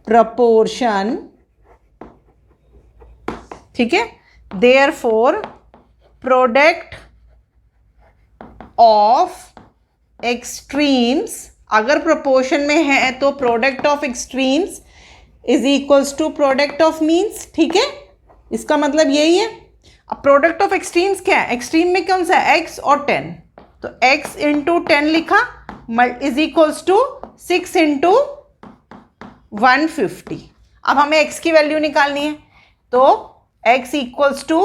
proportion, ठीक है, therefore product of extremes, अगर proportion में है तो product of extremes is equals to product of means। ठीक है, इसका मतलब यही है। अब product of extremes क्या है, extreme में कौन सा है, x और 10, तो x इंटू 10 लिखा इज इक्वल्स टू 6 इंटू 150। अब हमें x की वैल्यू निकालनी है तो x इक्वल्स टू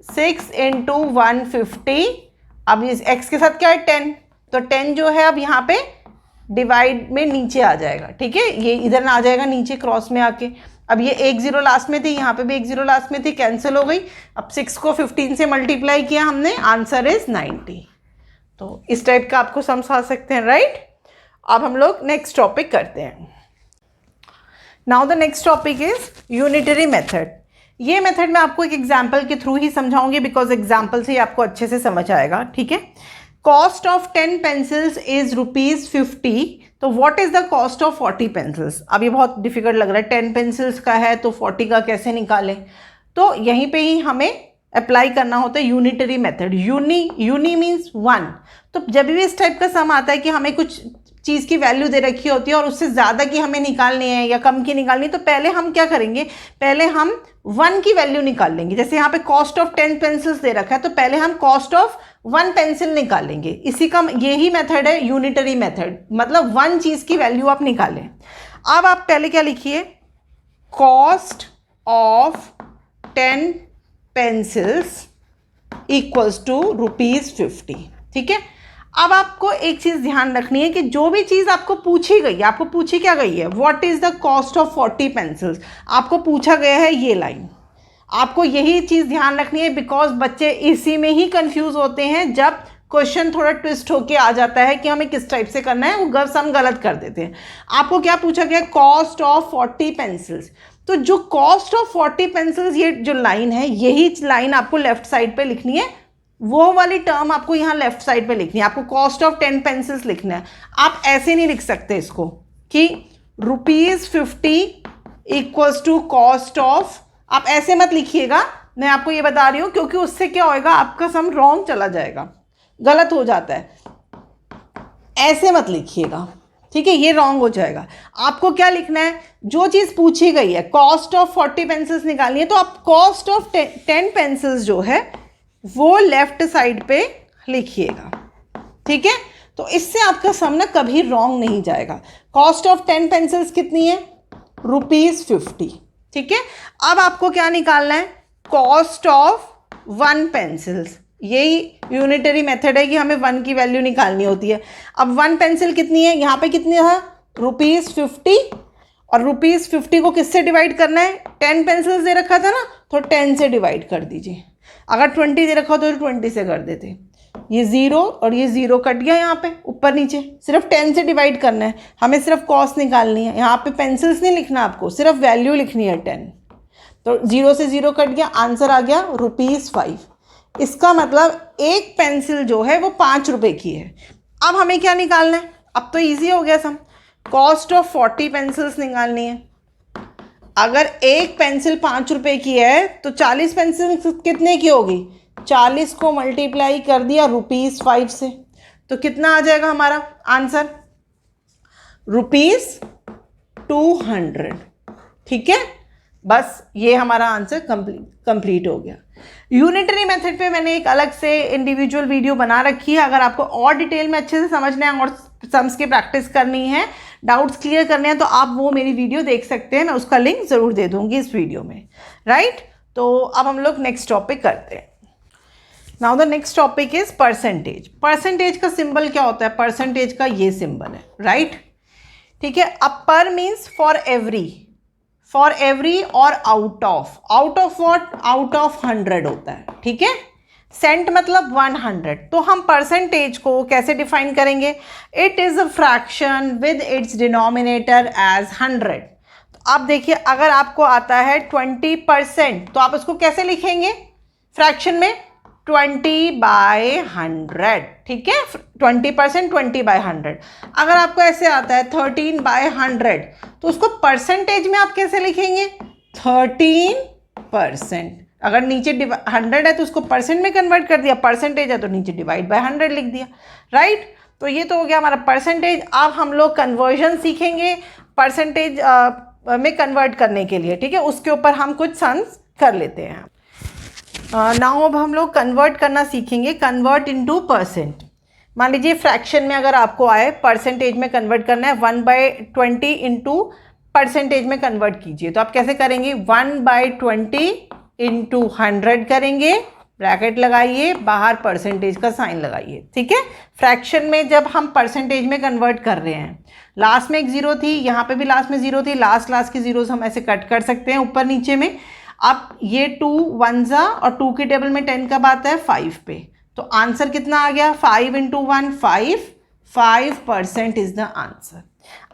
6 इंटू 150। अब इस x के साथ क्या है, 10, तो 10 जो है अब यहाँ पे डिवाइड में नीचे आ जाएगा। ठीक है, ये इधर ना आ जाएगा नीचे क्रॉस में आके। अब ये 1 0 लास्ट में थी, यहाँ पे भी 1 0 लास्ट में थी, कैंसिल हो गई। अब 6 को 15 से मल्टीप्लाई किया हमने, आंसर इज 90। तो इस टाइप का आपको समझा सकते हैं, राइट। अब हम लोग नेक्स्ट टॉपिक करते हैं। Now the next topic is unitary method. ये मेथड मैं आपको एक एग्जाम्पल के थ्रू ही समझाऊंगी, बिकॉज एग्जाम्पल से ही आपको अच्छे से समझ आएगा। ठीक है, कॉस्ट ऑफ 10 पेंसिल्स इज ₹50। तो what is the cost of 40 pencils. अब ये बहुत डिफिकल्ट लग रहा है, 10 पेंसिल्स का है तो 40 का कैसे निकालें। तो यहीं पे ही हमें अप्लाई करना होता है यूनिटरी मेथड। Uni means 1। तो जब भी इस टाइप का सम आता है कि हमें कुछ चीज़ की वैल्यू दे रखी होती है और उससे ज़्यादा की हमें निकालनी है या कम की निकालनी है, तो पहले हम क्या करेंगे, पहले हम 1 की वैल्यू निकाल लेंगे। जैसे यहाँ पे कॉस्ट ऑफ 10 पेंसिल्स दे रखा है, तो पहले हम कॉस्ट ऑफ 1 पेंसिल निकालेंगे। इसी का यही मेथड है यूनिटरी मेथड, मतलब 1 चीज़ की वैल्यू आप निकालें। अब आप पहले क्या लिखिए, cost of 10 pencils equals to ₹50। ठीक है। अब आपको एक चीज़ ध्यान रखनी है कि जो भी चीज़ आपको पूछी गई है, आपको पूछी क्या गई है, what is the cost of 40 pencils, आपको पूछा गया है ये लाइन। आपको यही चीज़ ध्यान रखनी है, बिकॉज बच्चे इसी में ही कंफ्यूज होते हैं। जब क्वेश्चन थोड़ा ट्विस्ट होके आ जाता है कि हमें किस टाइप से करना है, वो सम गलत कर देते हैं। आपको क्या पूछा गया, कॉस्ट ऑफ 40 पेंसिल्स। तो जो कॉस्ट ऑफ 40 पेंसिल्स, ये जो लाइन है, यही लाइन आपको लेफ्ट साइड पे लिखनी है। वो वाली टर्म आपको यहाँ लेफ्ट साइड पे लिखनी है। आपको कॉस्ट ऑफ 10 पेंसिल्स लिखना है। आप ऐसे नहीं लिख सकते इसको कि ₹50 इक्वल्स टू कॉस्ट ऑफ, आप ऐसे मत लिखिएगा, मैं आपको ये बता रही हूँ, क्योंकि उससे क्या होएगा, आपका सम रॉन्ग चला जाएगा, गलत हो जाता है। ऐसे मत लिखिएगा, ठीक है, ये रॉन्ग हो जाएगा। आपको क्या लिखना है, जो चीज़ पूछी गई है, कॉस्ट ऑफ 40 पेंसिल्स निकालनी है, तो आप कॉस्ट ऑफ 10 पेंसिल्स जो है वो लेफ्ट साइड पे लिखिएगा। ठीक है, तो इससे आपका सम ना कभी रॉन्ग नहीं जाएगा। कॉस्ट ऑफ 10 पेंसिल्स कितनी है, ₹50। ठीक है। अब आपको क्या निकालना है, कॉस्ट ऑफ 1 पेंसिल्स। यही यूनिटरी मेथड है कि हमें 1 की वैल्यू निकालनी होती है। अब 1 पेंसिल कितनी है, यहाँ पे कितनी है, ₹50, और ₹50 को किससे डिवाइड करना है, 10 पेंसिल्स दे रखा था ना, तो 10 से डिवाइड कर दीजिए। अगर 20 दे रखा हो तो 20 से कर देते। ये 0 और ये 0 कट गया यहाँ पे ऊपर नीचे, सिर्फ 10 से डिवाइड करना है, हमें सिर्फ कॉस्ट निकालनी है। यहाँ पे पेंसिल्स नहीं लिखना आपको, सिर्फ वैल्यू लिखनी है 10। तो 0 से 0 कट गया, आंसर आ गया ₹5। इसका मतलब एक पेंसिल जो है वो ₹5 की है। अब हमें क्या निकालना है, अब तो ईजी हो गया सम, कॉस्ट ऑफ 40 पेंसिल्स निकालनी है। अगर एक पेंसिल ₹5 की है तो 40 पेंसिल कितने की होगी, 40 को मल्टीप्लाई कर दिया ₹5 से, तो कितना आ जाएगा हमारा आंसर, ₹200। ठीक है, बस ये हमारा आंसर कंप्लीट हो गया। यूनिटरी मेथड पे मैंने एक अलग से इंडिविजुअल वीडियो बना रखी है। अगर आपको और डिटेल में अच्छे से समझना है और सम्स की प्रैक्टिस करनी है, डाउट्स क्लियर करने हैं, तो आप वो मेरी वीडियो देख सकते हैं। मैं उसका लिंक ज़रूर दे दूंगी इस वीडियो में, राइट। तो अब हम लोग नेक्स्ट टॉपिक करते हैं। Now the next topic is percentage. Percentage का सिंबल क्या होता है, परसेंटेज का ये सिंबल है, राइट। ठीक है, अब पर मीन्स फॉर एवरी और out of what, out of 100 होता है। ठीक है, सेंट मतलब 100। तो हम परसेंटेज को कैसे डिफाइन करेंगे, it is a fraction with its denominator as 100। तो अब देखिए, अगर आपको आता है 20%, तो आप उसको कैसे लिखेंगे फ्रैक्शन में, 20/100। ठीक है, 20% 20/100। अगर आपको ऐसे आता है 13/100, तो उसको परसेंटेज में आप कैसे लिखेंगे, 13%। अगर नीचे 100 है तो उसको परसेंट में कन्वर्ट कर दिया, परसेंटेज है तो नीचे /100 लिख दिया, राइट। तो ये तो हो गया हमारा परसेंटेज। अब हम लोग कन्वर्जन सीखेंगे परसेंटेज में कन्वर्ट करने के लिए। ठीक है, उसके ऊपर हम कुछ सम्स कर लेते हैं। नाउ अब हम लोग कन्वर्ट करना सीखेंगे, कन्वर्ट इनटू परसेंट। मान लीजिए फ्रैक्शन में अगर आपको आए परसेंटेज में कन्वर्ट करना है, 1/20 इंटू परसेंटेज में कन्वर्ट कीजिए। तो आप कैसे करेंगे, 1/20 इंटू 100 करेंगे, ब्रैकेट लगाइए, बाहर परसेंटेज का साइन लगाइए। ठीक है, फ्रैक्शन में जब हम परसेंटेज में कन्वर्ट कर रहे हैं, लास्ट में एक 0 थी, यहाँ पे भी लास्ट में 0 थी, लास्ट की जीरोस हम ऐसे कट कर सकते हैं ऊपर नीचे में। अब ये 2 1 और 2 की टेबल में 10 कब आता है, 5 पे। तो आंसर कितना आ गया, 5 × 1 5% इज द आंसर।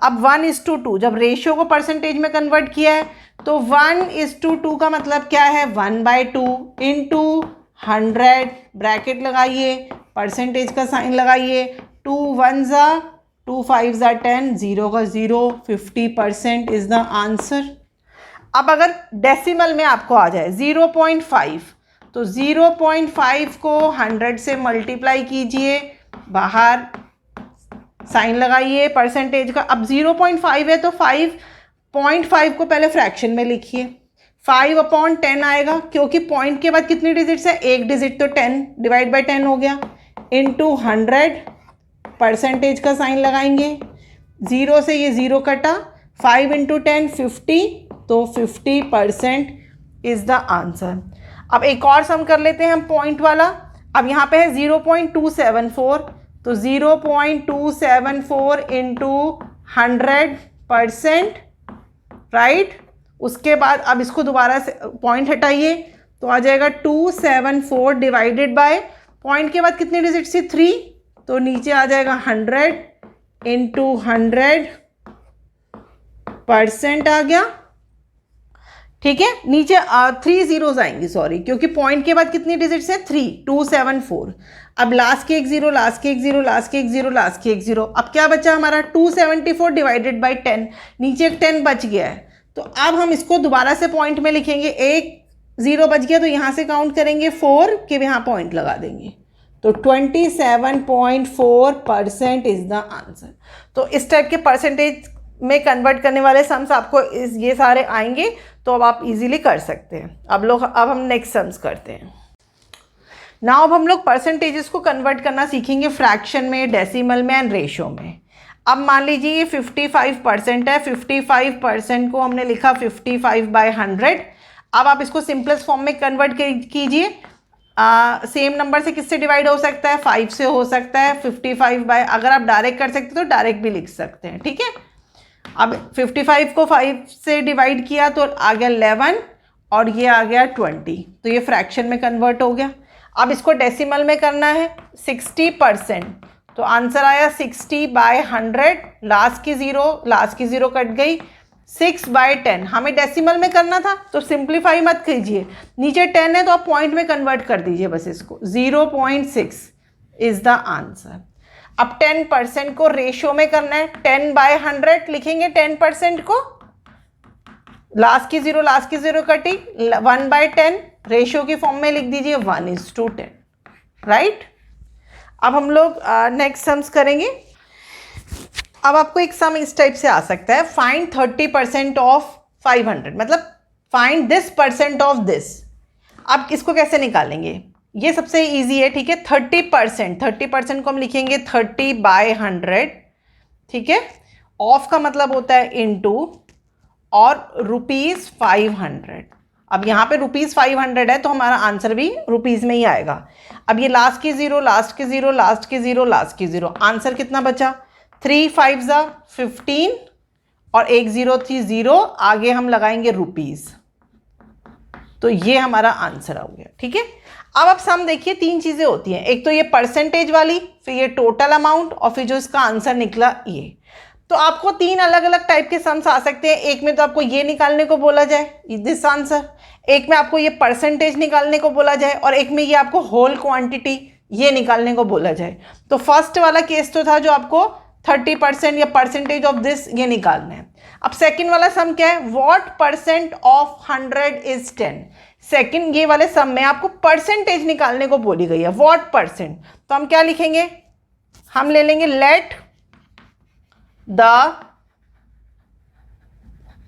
अब 1:2, जब रेशियो को परसेंटेज में कन्वर्ट किया है, तो 1:2 का मतलब क्या है, 1/2 इंटू 100, ब्रैकेट लगाइए, परसेंटेज का साइन लगाइए, 2 1 2 5 10, 0 का 0, 50% इज द आंसर। अब अगर डेसिमल में आपको आ जाए 0.5, तो 0.5 को 100 से मल्टीप्लाई कीजिए, बाहर साइन लगाइए परसेंटेज का। अब 0.5 है तो 5.5 को पहले फ्रैक्शन में लिखिए, 5/10 आएगा, क्योंकि पॉइंट के बाद कितनी डिजिट्स है, एक डिजिट, तो 10 डिवाइड बाई 10 हो गया, इंटू 100, परसेंटेज का साइन लगाएंगे, 0 से ये 0 कटा, 5 × 10 50, तो 50% इज द आंसर। अब एक और सम कर लेते हैं हम पॉइंट वाला। अब यहाँ पे है 0.274, तो 0.274 इंटू 100%, राइट। उसके बाद अब इसको दोबारा से पॉइंट हटाइए, तो आ जाएगा 274 डिवाइडेड बाय, पॉइंट के बाद कितनी डिजिट थी, 3, तो नीचे आ जाएगा 100 इंटू 100% आ गया, ठीक है। नीचे 3 zeros आएंगी, सॉरी, क्योंकि पॉइंट के बाद कितनी डिजिट्स है, 3, 274। अब लास्ट के एक 0, लास्ट के एक 0, लास्ट के एक 0, लास्ट के एक 0। अब क्या बचा हमारा, 274 डिवाइडेड बाई 10, नीचे एक 10 बच गया है, तो अब हम इसको दोबारा से पॉइंट में लिखेंगे। एक 0 बच गया तो यहाँ से काउंट करेंगे 4 के, यहाँ पॉइंट लगा देंगे, तो 27.4% इज द आंसर। तो इस टाइप के परसेंटेज में कन्वर्ट करने वाले सम्स आपको ये सारे आएंगे, तो अब आप इजीली कर सकते हैं। अब हम नेक्स्ट सम्स करते हैं। नाउ अब हम लोग परसेंटेजेस को कन्वर्ट करना सीखेंगे फ्रैक्शन में, डेसिमल में एंड रेशो में। अब मान लीजिए ये 55% है, 55% को हमने लिखा 55/100। अब आप इसको सिंपलेस्ट फॉर्म में कन्वर्ट कीजिए। सेम नंबर से किससे डिवाइड हो सकता है, 5 से हो सकता है। 55 अगर आप डायरेक्ट कर सकते तो डायरेक्ट भी लिख सकते हैं, ठीक है। अब 55 को 5 से डिवाइड किया तो आ गया 11 और ये आ गया 20, तो ये फ्रैक्शन में कन्वर्ट हो गया। अब इसको डेसिमल में करना है 60%, तो आंसर आया 60/100, लास्ट की 0 कट गई, 6/10। हमें डेसिमल में करना था तो सिंप्लीफाई मत कीजिए, नीचे 10 है तो आप पॉइंट में कन्वर्ट कर दीजिए बस इसको, 0.6 इज द आंसर। अब 10% को रेशो में करना है, 10/100 लिखेंगे 10% को, लास्ट की 0 कटी, 1/10 रेशो की फॉर्म में लिख दीजिए 1:10, राइट। अब हम लोग नेक्स्ट सम्स करेंगे। अब आपको एक सम इस टाइप से आ सकता है, फाइंड 30% ऑफ 500, मतलब find this percent of this. आप इसको कैसे निकालेंगे, ये सबसे इजी है, ठीक है। 30% को हम लिखेंगे 30/100, ठीक है। ऑफ का मतलब होता है इनटू, और ₹500। अब यहाँ पे ₹500 है तो हमारा आंसर भी रुपीज़ में ही आएगा। अब ये लास्ट की 0, लास्ट की 0, लास्ट की 0, लास्ट की 0, आंसर कितना बचा, 3 5 15 और एक 0 थी 0, आगे हम लगाएंगे रुपीज़, तो ये हमारा आंसर हो गया, ठीक है। अब आप सम देखिए, 3 चीज़ें होती हैं, एक तो ये परसेंटेज वाली, फिर ये टोटल अमाउंट, और फिर जो इसका आंसर निकला ये। तो आपको 3 अलग अलग टाइप के सम्स आ सकते हैं। एक में तो आपको ये निकालने को बोला जाए, दिस आंसर, एक में आपको ये परसेंटेज निकालने को बोला जाए, और एक में ये आपको होल क्वांटिटी ये निकालने को बोला जाए। तो फर्स्ट वाला केस तो था जो आपको 30% या परसेंटेज ऑफ दिस ये निकालना है। अब सेकंड वाला सम क्या है, what percent of 100 is 10। Second ये वाले सम में आपको परसेंटेज निकालने को बोली गई है, व्हाट परसेंट। तो हम क्या लिखेंगे, हम ले लेंगे let the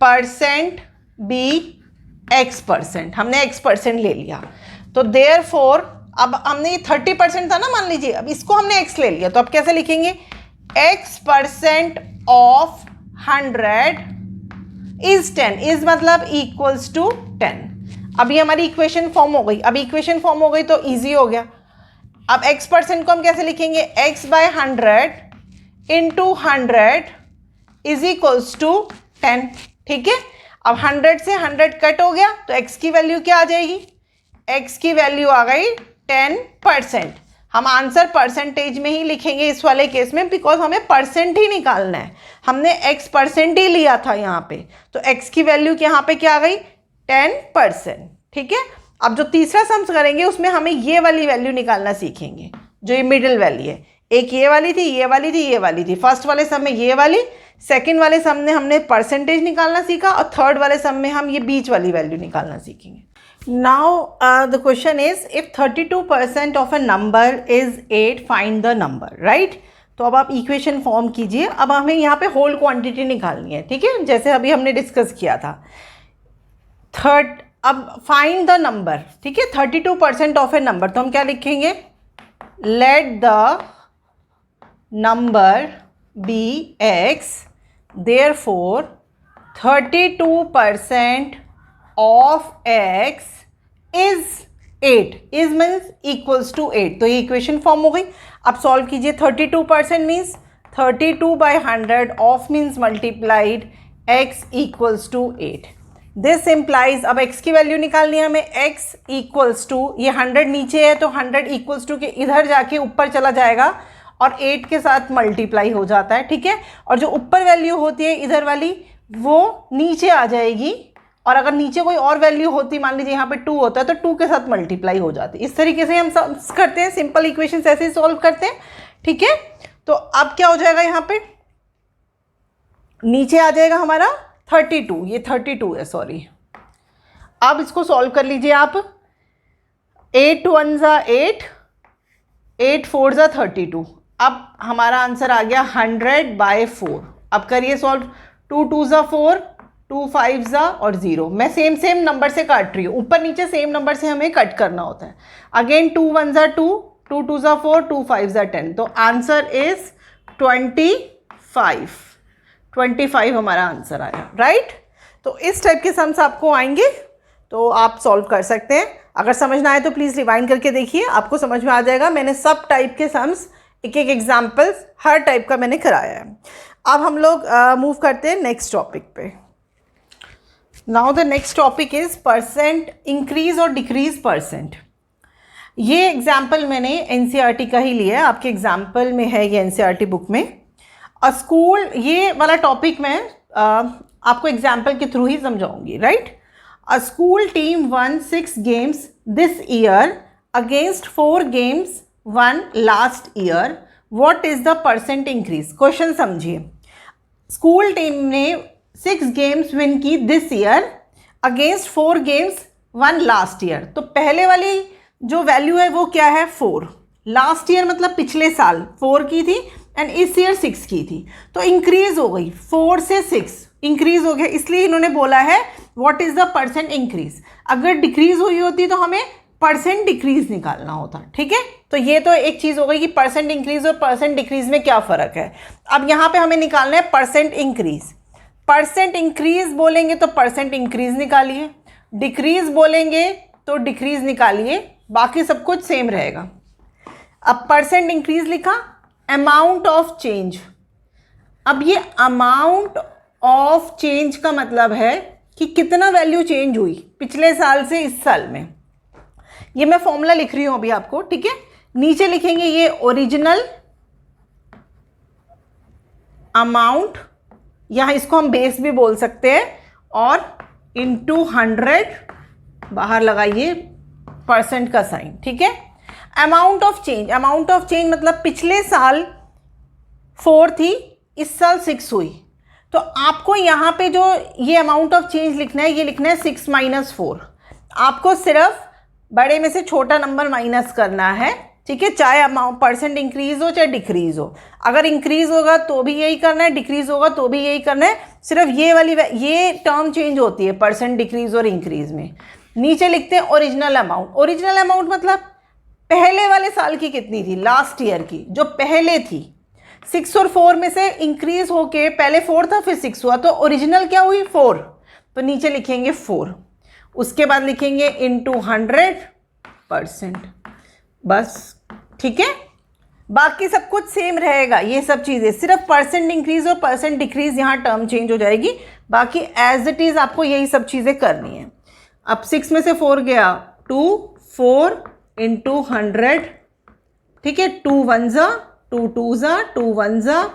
percent be X%, हमने X% ले लिया, तो देयरफॉर अब हमने ये 30% था ना, मान लीजिए, अब इसको हमने X ले लिया, तो अब कैसे लिखेंगे, X% ऑफ 100 इज 10, इज मतलब इक्वल्स टू 10। अभी हमारी इक्वेशन फॉर्म हो गई। अब इक्वेशन फॉर्म हो गई तो इजी हो गया। अब X% को हम कैसे लिखेंगे, X/100 into 100 is equals to 10, ठीक है। अब 100 से 100 कट हो गया तो x की वैल्यू क्या आ जाएगी, x की वैल्यू आ गई 10%। हम आंसर परसेंटेज में ही लिखेंगे इस वाले केस में, बिकॉज हमें परसेंट ही निकालना है, हमने X% ही लिया था यहाँ पे, तो x की वैल्यू यहाँ पे क्या आ गई, 10%, ठीक है। अब जो तीसरा सम्स करेंगे उसमें हमें ये वाली वैल्यू निकालना सीखेंगे, जो ये मिडिल वैल्यू है। एक ये वाली थी, ये वाली थी, ये वाली थी। फर्स्ट वाले सम में ये वाली, सेकंड वाले सम में हमने परसेंटेज निकालना सीखा, और थर्ड वाले सम में हम ये बीच वाली वैल्यू निकालना सीखेंगे। Now the question is, if 32% of a number is 8, find the number, right. तो अब आप इक्वेशन फॉर्म कीजिए। अब हमें यहाँ पे होल क्वांटिटी निकालनी है, ठीक है, जैसे अभी हमने डिस्कस किया था। अब फाइंड द नंबर, ठीक है, 32% ऑफ ए नंबर, तो हम क्या लिखेंगे, let the number be x, therefore 32% of x is 8, is means equals to 8, तो ये इक्वेशन फॉर्म हो गई। अब सॉल्व कीजिए। 32% means 32/100 of means multiplied x equals to 8। This implies, अब x की वैल्यू निकालनी है हमें, x इक्वल्स टू, ये 100 नीचे है तो 100 इक्वल्स टू के इधर जाके ऊपर चला जाएगा और 8 के साथ मल्टीप्लाई हो जाता है, ठीक है। और जो ऊपर वैल्यू होती है इधर वाली, वो नीचे आ जाएगी, और अगर नीचे कोई और वैल्यू होती, मान लीजिए यहाँ पे 2 होता है तो 2 के साथ मल्टीप्लाई हो जाती है। इस तरीके से हम करते हैं, सिंपल इक्वेशंस ऐसे ही सॉल्व करते हैं, ठीक है। तो अब क्या हो जाएगा, यहाँ पे नीचे आ जाएगा हमारा 32, ये 32 है, सॉरी। अब इसको सॉल्व कर लीजिए आप। 8 1 ज़ा 8, 8 4 ज़ा 32। अब हमारा आंसर आ गया 100/4। अब करिए सॉल्व। 2 2 ज़ा 4, 2 5 ज़ा और 0। मैं सेम नंबर से काट रही हूँ, ऊपर नीचे सेम नंबर से हमें कट करना होता है। अगेन 2 1 ज़ा 2, 2 2 ज़ा 4, 2 5 ज़ा 10, तो आंसर इज 25 हमारा आंसर आया, राइट। तो इस टाइप के सम्स आपको आएंगे तो आप सॉल्व कर सकते हैं। अगर समझ ना आए तो प्लीज़ रिवाइंड करके देखिए, आपको समझ में आ जाएगा। मैंने सब टाइप के सम्स, एक एग्जाम्पल्स हर टाइप का मैंने कराया है। अब हम लोग मूव करते हैं नेक्स्ट टॉपिक पे। Now the next topic is percent increase और डिक्रीज परसेंट। ये एग्जाम्पल मैंने एनसीईआरटी का ही लिया है, आपके एग्जाम्पल में है ये एनसीईआरटी बुक में। स्कूल, ये वाला टॉपिक मैं आपको एग्जाम्पल के थ्रू ही समझाऊंगी, right. A school team won 6 games this year against 4 games won last year, what is the percent increase. Question समझिए। स्कूल टीम ने 6 गेम्स विन की this year against 4 games won last year. तो पहले वाली जो value है वो क्या है, 4। लास्ट ईयर मतलब पिछले साल 4 की थी एंड इस ईयर 6 की थी, तो इंक्रीज हो गई, 4 से 6 इंक्रीज हो गया, इसलिए इन्होंने बोला है what is the percent increase. अगर डिक्रीज हुई होती तो हमें परसेंट डिक्रीज निकालना होता, ठीक है। तो ये तो एक चीज़ हो गई कि परसेंट इंक्रीज और परसेंट डिक्रीज में क्या फ़र्क है। अब यहाँ पे हमें निकालना है परसेंट इंक्रीज। परसेंट इंक्रीज बोलेंगे तो परसेंट इंक्रीज निकालिए, डिक्रीज बोलेंगे तो डिक्रीज निकालिए, बाकी सब कुछ सेम रहेगा। अब परसेंट इंक्रीज लिखा, अमाउंट ऑफ चेंज। अब ये अमाउंट ऑफ चेंज का मतलब है कि कितना वैल्यू चेंज हुई पिछले साल से इस साल में। ये मैं फॉर्मूला लिख रही हूं अभी आपको, ठीक है। नीचे लिखेंगे ये ओरिजिनल अमाउंट, यहां इसको हम बेस भी बोल सकते हैं, और इनटू 100 बाहर लगाइए परसेंट का साइन, ठीक है। Amount of change, amount of change मतलब पिछले साल 4 थी, इस साल 6 हुई, तो आपको यहाँ पे जो ये अमाउंट ऑफ चेंज लिखना है, ये लिखना है 6 - 4। आपको सिर्फ बड़े में से छोटा नंबर माइनस करना है, ठीक है, चाहे अमाउंट परसेंट इंक्रीज हो चाहे डिक्रीज हो। अगर इंक्रीज होगा तो भी यही करना है, डिक्रीज होगा तो भी यही करना है, सिर्फ ये वाली ये टर्म चेंज होती है परसेंट डिक्रीज और इंक्रीज में। नीचे लिखते हैं ओरिजिनल अमाउंट। ओरिजिनल अमाउंट मतलब पहले वाले साल की कितनी थी, लास्ट ईयर की जो पहले थी। 6 और 4 में से इंक्रीज होके पहले 4 था फिर 6 हुआ, तो ओरिजिनल क्या हुई 4, तो नीचे लिखेंगे 4। उसके बाद लिखेंगे इनटू 100%, बस, ठीक है। बाकी सब कुछ सेम रहेगा, ये सब चीज़ें, सिर्फ परसेंट इंक्रीज और परसेंट डिक्रीज यहाँ टर्म चेंज हो जाएगी, बाकी एज इट इज़ आपको यही सब चीज़ें करनी है। अब 6 में से 4 गया 2, 4 इंटू 100, ठीक है। 2 1 ज़ा 2 2 ज़ा 2 1 ज़ा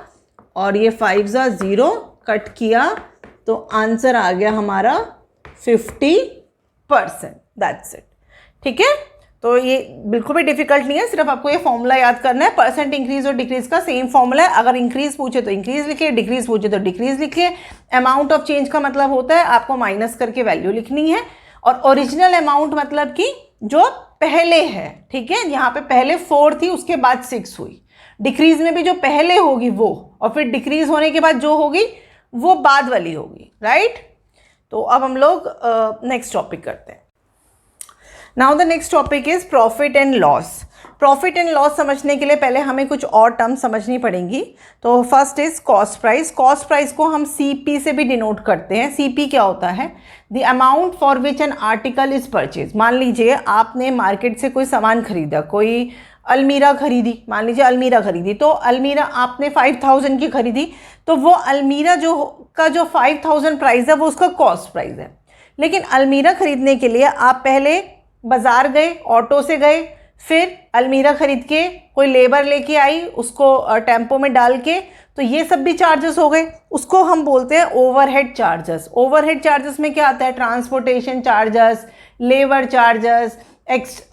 और ये 5 ज़ा 0 कट किया, तो आंसर आ गया हमारा 50%। दैट्स इट, ठीक है। तो ये बिल्कुल भी डिफिकल्ट नहीं है, सिर्फ आपको ये फॉर्मूला याद करना है। परसेंट इंक्रीज और डिक्रीज का सेम फॉर्मूला है। अगर इंक्रीज पूछे तो इंक्रीज लिखिए, डिक्रीज पूछे तो डिक्रीज लिखिए। अमाउंट ऑफ चेंज का मतलब होता है आपको माइनस करके वैल्यू लिखनी है, और ओरिजिनल अमाउंट मतलब कि जो पहले है, ठीक है। यहाँ पे पहले 4 थी उसके बाद 6 हुई, डिक्रीज में भी जो पहले होगी वो, और फिर डिक्रीज होने के बाद जो होगी वो बाद वाली होगी, राइट। तो अब हम लोग नेक्स्ट टॉपिक करते हैं। Now the next topic is profit and loss. Profit and loss समझने के लिए पहले हमें कुछ और टर्म समझनी पड़ेंगी। तो first is cost price. Cost price को हम CP से भी डिनोट करते हैं। CP क्या होता है? The amount for which an article is purchase. मान लीजिए आपने मार्केट से कोई सामान खरीदा, कोई अलमीरा खरीदी, मान लीजिए अलमीरा खरीदी, तो अलमीरा आपने 5000 की खरीदी, तो वो अलमीरा जो 5000 प्राइस है वो उसका कॉस्ट प्राइस है। लेकिन अलमीरा खरीदने के लिए आप पहले बाज़ार गए, ऑटो से गए, फिर अलमीरा खरीद के कोई लेबर लेके आई, उसको टेम्पो में डाल के, तो ये सब भी चार्जेस हो गए। उसको हम बोलते हैं ओवरहेड चार्जेस। ओवरहेड चार्जेस में क्या आता है? ट्रांसपोर्टेशन चार्जेस, लेबर चार्जेस,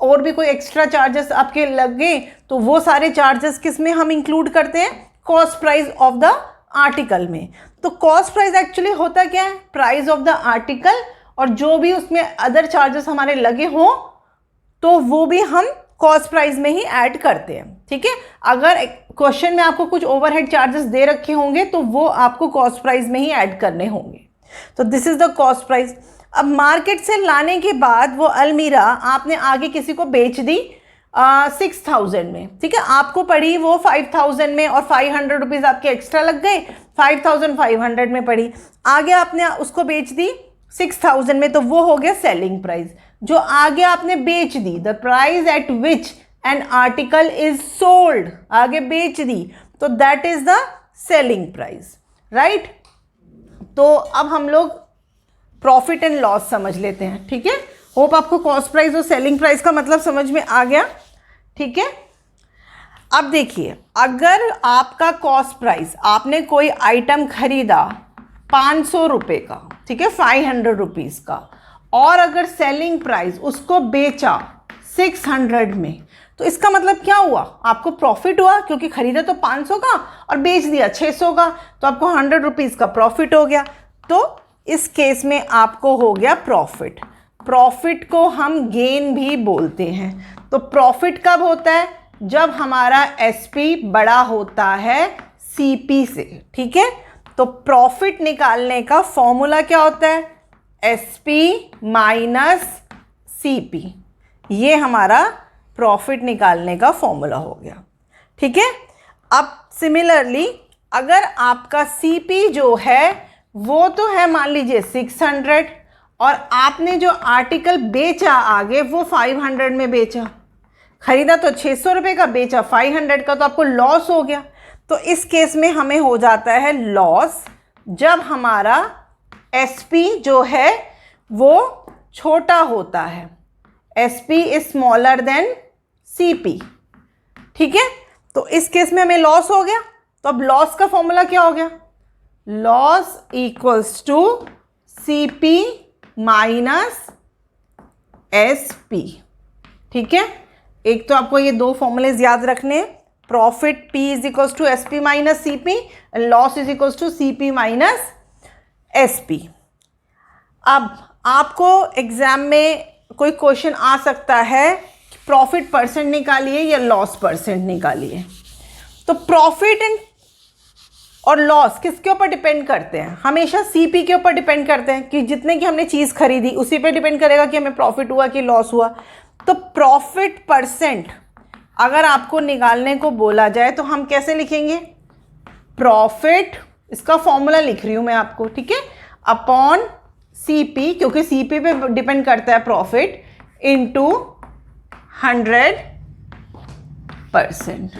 और भी कोई एक्स्ट्रा चार्जेस आपके लग गए, तो वो सारे चार्जेस किस में हम इंक्लूड करते हैं? Cost price of the article में। तो कॉस्ट प्राइस एक्चुअली होता क्या है? प्राइस ऑफ द आर्टिकल, और जो भी उसमें अदर चार्जेस हमारे लगे हों तो वो भी हम कॉस्ट प्राइस में ही ऐड करते हैं, ठीक है। अगर क्वेश्चन में आपको कुछ ओवरहेड चार्जेस दे रखे होंगे तो वो आपको कॉस्ट प्राइस में ही ऐड करने होंगे। तो this is the cost price. अब मार्केट से लाने के बाद वो अलमीरा आपने आगे किसी को बेच दी 6000 में, ठीक है। आपको पड़ी वो 5000 में, और 500 रुपीज़ आपके एक्स्ट्रा लग गए, 5500 में पड़ी। आगे आपने उसको बेच दी 6000 में, तो वो हो गया सेलिंग प्राइस। जो आगे आपने बेच दी, the price at which an article is sold, आगे बेच दी, तो that is the selling price, right. तो अब हम लोग प्रॉफिट एंड लॉस समझ लेते हैं, ठीक है। होप आपको कॉस्ट प्राइस और सेलिंग प्राइस का मतलब समझ में आ गया, ठीक है। अब देखिए, अगर आपका कॉस्ट प्राइस, आपने कोई आइटम खरीदा 500 रुपये का, ठीक है, 500 रुपीज़ का, और अगर सेलिंग प्राइस उसको बेचा 600 में, तो इसका मतलब क्या हुआ? आपको प्रॉफिट हुआ, क्योंकि खरीदा तो 500 का और बेच दिया 600 का, तो आपको 100 रुपीज़ का प्रॉफिट हो गया। तो इस केस में आपको हो गया प्रॉफिट। प्रॉफिट को हम गेन भी बोलते हैं। तो प्रॉफिट कब होता है? जब हमारा SP बड़ा होता है CP से, ठीक है। तो प्रॉफिट निकालने का फॉर्मूला क्या होता है? SP minus CP। ये हमारा प्रॉफिट निकालने का फॉर्मूला हो गया, ठीक है। अब सिमिलरली अगर आपका CP जो है वो तो है मान लीजिए 600, और आपने जो आर्टिकल बेचा आगे वो 500 में बेचा, खरीदा तो 600 रुपये का, बेचा 500 का, तो आपको लॉस हो गया। तो इस केस में हमें हो जाता है लॉस जब हमारा SP जो है वो छोटा होता है। SP is smaller than CP, ठीक है। तो इस केस में हमें लॉस हो गया। तो अब लॉस का फॉर्मूला क्या हो गया? Loss equals to CP minus SP, ठीक है। एक तो आपको ये दो फॉर्मूलेज याद रखने हैं, profit P is equals to SP minus CP, loss is equals to CP minus SP। अब आपको एग्जाम में कोई क्वेश्चन आ सकता है कि प्रॉफिट परसेंट निकालिए या लॉस परसेंट निकालिए। तो प्रॉफिट एंड और लॉस किसके ऊपर डिपेंड करते हैं? हमेशा CP के ऊपर डिपेंड करते हैं कि जितने की हमने चीज़ खरीदी उसी पे डिपेंड करेगा कि हमें प्रॉफिट हुआ कि लॉस हुआ। तो प्रॉफिट परसेंट अगर आपको निकालने को बोला जाए तो हम कैसे लिखेंगे? प्रॉफिट, इसका फॉर्मूला लिख रही हूँ मैं आपको, ठीक है, अपॉन CP, क्योंकि CP पे डिपेंड करता है प्रॉफिट, इनटू 100%,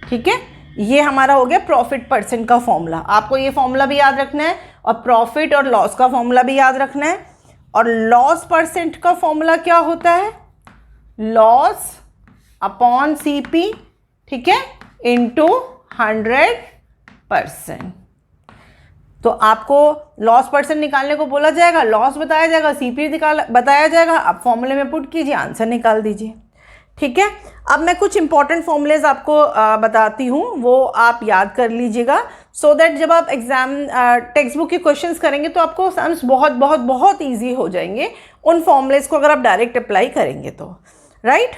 ठीक है। ये हमारा हो गया प्रॉफिट परसेंट का फॉर्मूला। आपको ये फॉर्मूला भी याद रखना है और प्रॉफिट और लॉस का फॉर्मूला भी याद रखना है। और लॉस परसेंट का फॉर्मूला क्या होता है? लॉस अपॉन CP, ठीक है, इनटू 100%। तो आपको लॉस परसेंट निकालने को बोला जाएगा, लॉस बताया जाएगा, CP बताया जाएगा, आप फॉर्मूले में पुट कीजिए, आंसर निकाल दीजिए, ठीक है। अब मैं कुछ इंपॉर्टेंट फॉर्मूलेज आपको बताती हूँ, वो आप याद कर लीजिएगा, सो दैट जब आप एग्जाम टेक्स्ट बुक के क्वेश्चंस करेंगे तो आपको सम्स बहुत बहुत बहुत ईजी हो जाएंगे उन फॉर्मूलेज को अगर आप डायरेक्ट अप्लाई करेंगे तो, राइट।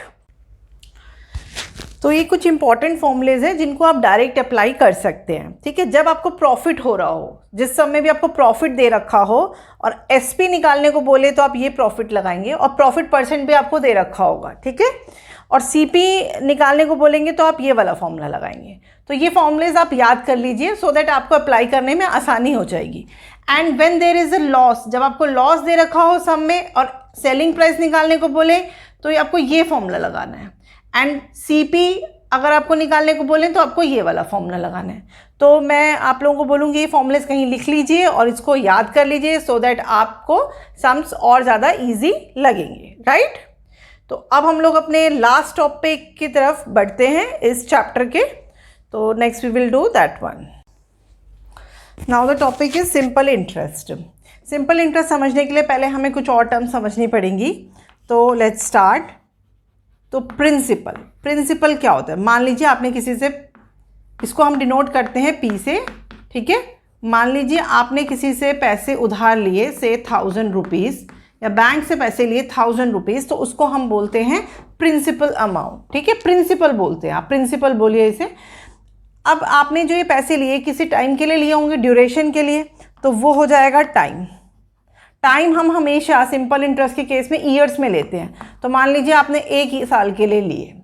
तो ये कुछ इंपॉर्टेंट फॉर्मूलेज हैं जिनको आप डायरेक्ट अप्लाई कर सकते हैं, ठीक है। जब आपको प्रॉफिट हो रहा हो, जिस समय भी आपको प्रॉफिट दे रखा हो और एसपी निकालने को बोले तो आप ये प्रॉफिट लगाएंगे और प्रॉफिट परसेंट भी आपको दे रखा होगा, ठीक है। और सीपी निकालने को बोलेंगे तो आप ये वाला फॉर्मूला लगाएंगे। तो ये फॉर्मूलेज आप याद कर लीजिए सो दैट आपको अप्लाई करने में आसानी हो जाएगी। And when there is a loss, जब आपको लॉस दे रखा हो सम में और सेलिंग प्राइस निकालने को बोले तो आपको ये फॉर्मूला लगाना है। एंड सीपी अगर आपको निकालने को बोलें तो आपको ये वाला फॉर्मूला लगाना है। तो मैं आप लोगों को बोलूँगी ये फॉर्मूलेज कहीं लिख लीजिए और इसको याद कर लीजिए सो दैट आपको सम्स और ज़्यादा ईजी लगेंगे, राइट। तो अब हम लोग अपने लास्ट टॉपिक की तरफ बढ़ते हैं इस चैप्टर के। तो next we will do that one. Now the topic is simple interest. Simple interest समझने के लिए पहले हमें कुछ और टर्म समझनी पड़ेंगी। तो लेट्स स्टार्ट। तो प्रिंसिपल क्या होता है? मान लीजिए आपने किसी से, इसको हम डिनोट करते हैं पी से, ठीक है। मान लीजिए आपने किसी से पैसे उधार लिए से 1000 रुपीज़ या बैंक से पैसे लिए 1000 रुपीज़, तो उसको हम बोलते हैं प्रिंसिपल अमाउंट, ठीक है। प्रिंसिपल बोलते हैं, आप प्रिंसिपल बोलिए इसे। अब आपने जो ये पैसे लिए किसी टाइम के लिए लिए होंगे, ड्यूरेशन के लिए, तो वो हो जाएगा टाइम। टाइम हम हमेशा सिंपल इंटरेस्ट के केस में ईयर्स में लेते हैं। तो मान लीजिए आपने 1 साल के लिए लिए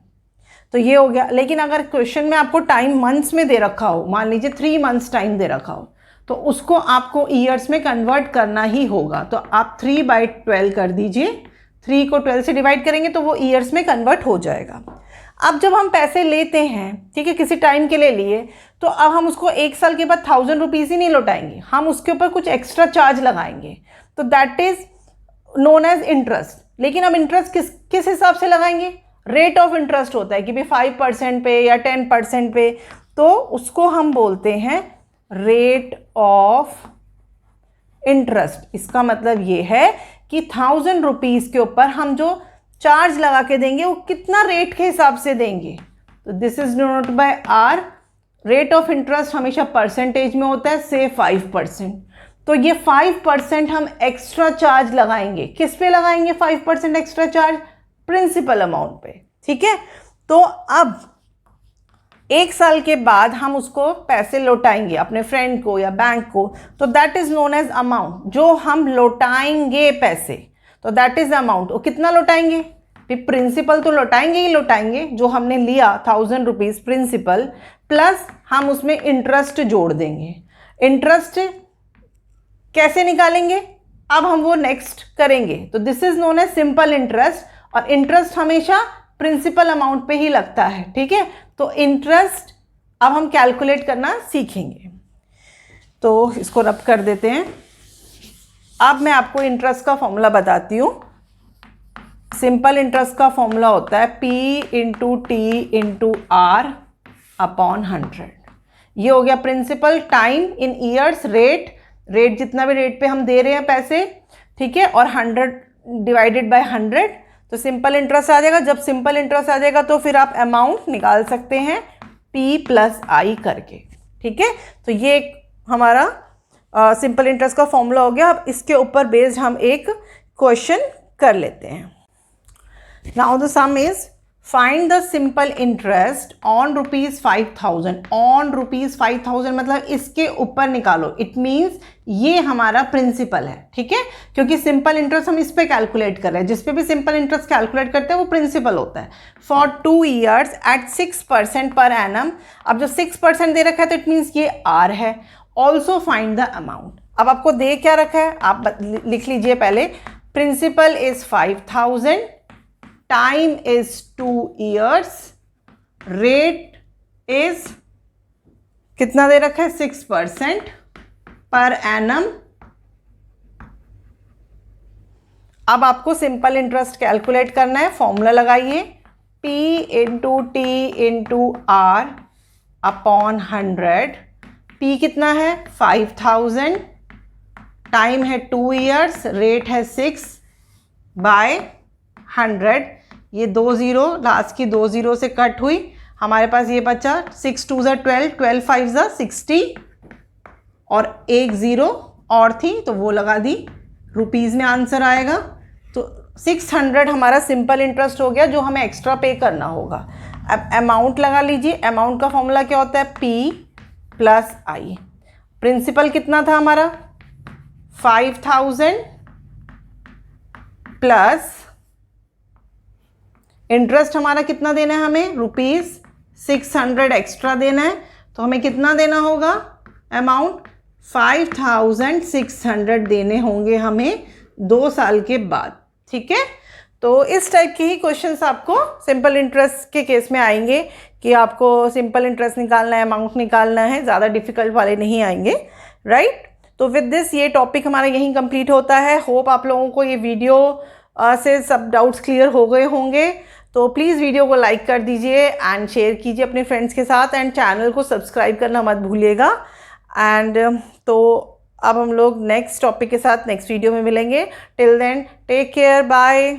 तो ये हो गया। लेकिन अगर क्वेश्चन में आपको टाइम मंथ्स में दे रखा हो, मान लीजिए 3 मंथ्स टाइम दे रखा हो, तो उसको आपको ईयर्स में कन्वर्ट करना ही होगा। तो आप 3/12 कर दीजिए। 3 को 12 से डिवाइड करेंगे तो वो ईयर्स में कन्वर्ट हो जाएगा। अब जब हम पैसे लेते हैं, ठीक है, किसी टाइम के लिए लिए, तो अब हम उसको 1 साल के बाद 1000 रुपीज़ ही नहीं लौटाएंगे, हम उसके ऊपर कुछ एक्स्ट्रा चार्ज लगाएंगे। तो that is known as interest. लेकिन अब इंटरेस्ट किस हिसाब से लगाएंगे? रेट ऑफ इंटरेस्ट होता है कि भाई 5% पे या 10% पे, तो उसको हम बोलते हैं रेट ऑफ इंटरेस्ट। इसका मतलब ये है कि 1000 रुपीज़ के ऊपर हम जो चार्ज लगा के देंगे वो कितना रेट के हिसाब से देंगे। तो this is denoted by R. Rate of interest हमेशा परसेंटेज में होता है, से 5%। तो ये 5% हम एक्स्ट्रा चार्ज लगाएंगे। किस पे लगाएंगे 5% एक्स्ट्रा चार्ज? प्रिंसिपल अमाउंट पे, ठीक है। तो अब 1 साल के बाद हम उसको पैसे लौटाएंगे अपने फ्रेंड को या बैंक को, तो that is known as amount. जो हम लौटाएंगे पैसे, तो दैट इज अमाउंट। वो कितना लौटाएंगे? प्रिंसिपल तो लौटाएंगे ही लौटाएंगे, जो हमने लिया 1000 रुपीज़ प्रिंसिपल, प्लस हम उसमें इंटरेस्ट जोड़ देंगे। इंटरेस्ट कैसे निकालेंगे अब हम वो नेक्स्ट करेंगे। तो this is known as simple interest, और इंटरेस्ट हमेशा प्रिंसिपल अमाउंट पे ही लगता है, ठीक है। तो इंटरेस्ट अब हम कैलकुलेट करना सीखेंगे। तो इसको रब कर देते हैं। अब मैं आपको इंटरेस्ट का फॉर्मूला बताती हूँ। सिंपल इंटरेस्ट का फॉर्मूला होता है P into T into R upon 100। ये हो गया principal, time in years, rate जितना भी रेट पे हम दे रहे हैं पैसे, ठीक है, और 100 डिवाइडेड बाय 100, तो सिंपल इंटरेस्ट आ जाएगा। जब सिंपल इंटरेस्ट आ जाएगा तो फिर आप अमाउंट निकाल सकते हैं P प्लस I करके, ठीक है। तो ये हमारा सिंपल इंटरेस्ट का फॉर्मूला हो गया। अब इसके ऊपर बेस्ड हम एक क्वेश्चन कर लेते हैं। Now the some is find the simple interest on ₹5000। On ₹5000 मतलब इसके ऊपर निकालो। इट मीन्स ये हमारा प्रिंसिपल है, ठीक है, क्योंकि सिंपल इंटरेस्ट हम इस पे कैलकुलेट कर रहे हैं। जिस पे भी सिंपल इंटरेस्ट कैलकुलेट करते हैं वो प्रिंसिपल होता है। For 2 years eight 6% per annum. अब जो 6% दे रखा है तो इट मीन्स ये आर है। Also find the amount. अब आपको दे क्या रखा है आप लिख लीजिए पहले। Principal is 5000, time is 2 years, rate is कितना दे रखा है 6% पर एनम। अब आपको सिंपल इंटरेस्ट कैलकुलेट करना है। फॉर्मूला लगाइए P into T into R upon 100। P कितना है 5000, टाइम है 2 years, रेट है 6/100। ये 2 0 लास्ट की 2 0 से कट हुई, हमारे पास ये बचा 6 2 12, 12 5 60, और 1 0 और थी तो वो लगा दी। रुपीज़ में आंसर आएगा। तो 600 हमारा सिंपल इंटरेस्ट हो गया जो हमें एक्स्ट्रा पे करना होगा। अब अमाउंट लगा लीजिए, अमाउंट का फॉर्मूला क्या होता है, P प्लस आई। प्रिंसिपल कितना था हमारा 5000 प्लस इंटरेस्ट हमारा कितना देना है हमें, ₹600 एक्स्ट्रा देना है, तो हमें कितना देना होगा, अमाउंट 5600 देने होंगे हमें 2 साल के बाद। ठीक है, तो इस टाइप के ही क्वेश्चंस आपको सिंपल इंटरेस्ट के केस में आएंगे कि आपको सिंपल इंटरेस्ट निकालना है, अमाउंट निकालना है, ज़्यादा डिफिकल्ट वाले नहीं आएंगे, राइट। तो विद दिस ये टॉपिक हमारा यहीं कंप्लीट होता है। होप आप लोगों को ये वीडियो से सब डाउट्स क्लियर हो गए होंगे। तो प्लीज़ वीडियो को लाइक कर दीजिए एंड शेयर कीजिए अपने फ्रेंड्स के साथ, एंड चैनल को सब्सक्राइब करना मत भूलिएगा। एंड तो अब हम लोग नेक्स्ट टॉपिक के साथ नेक्स्ट वीडियो में मिलेंगे। Till then take care, bye.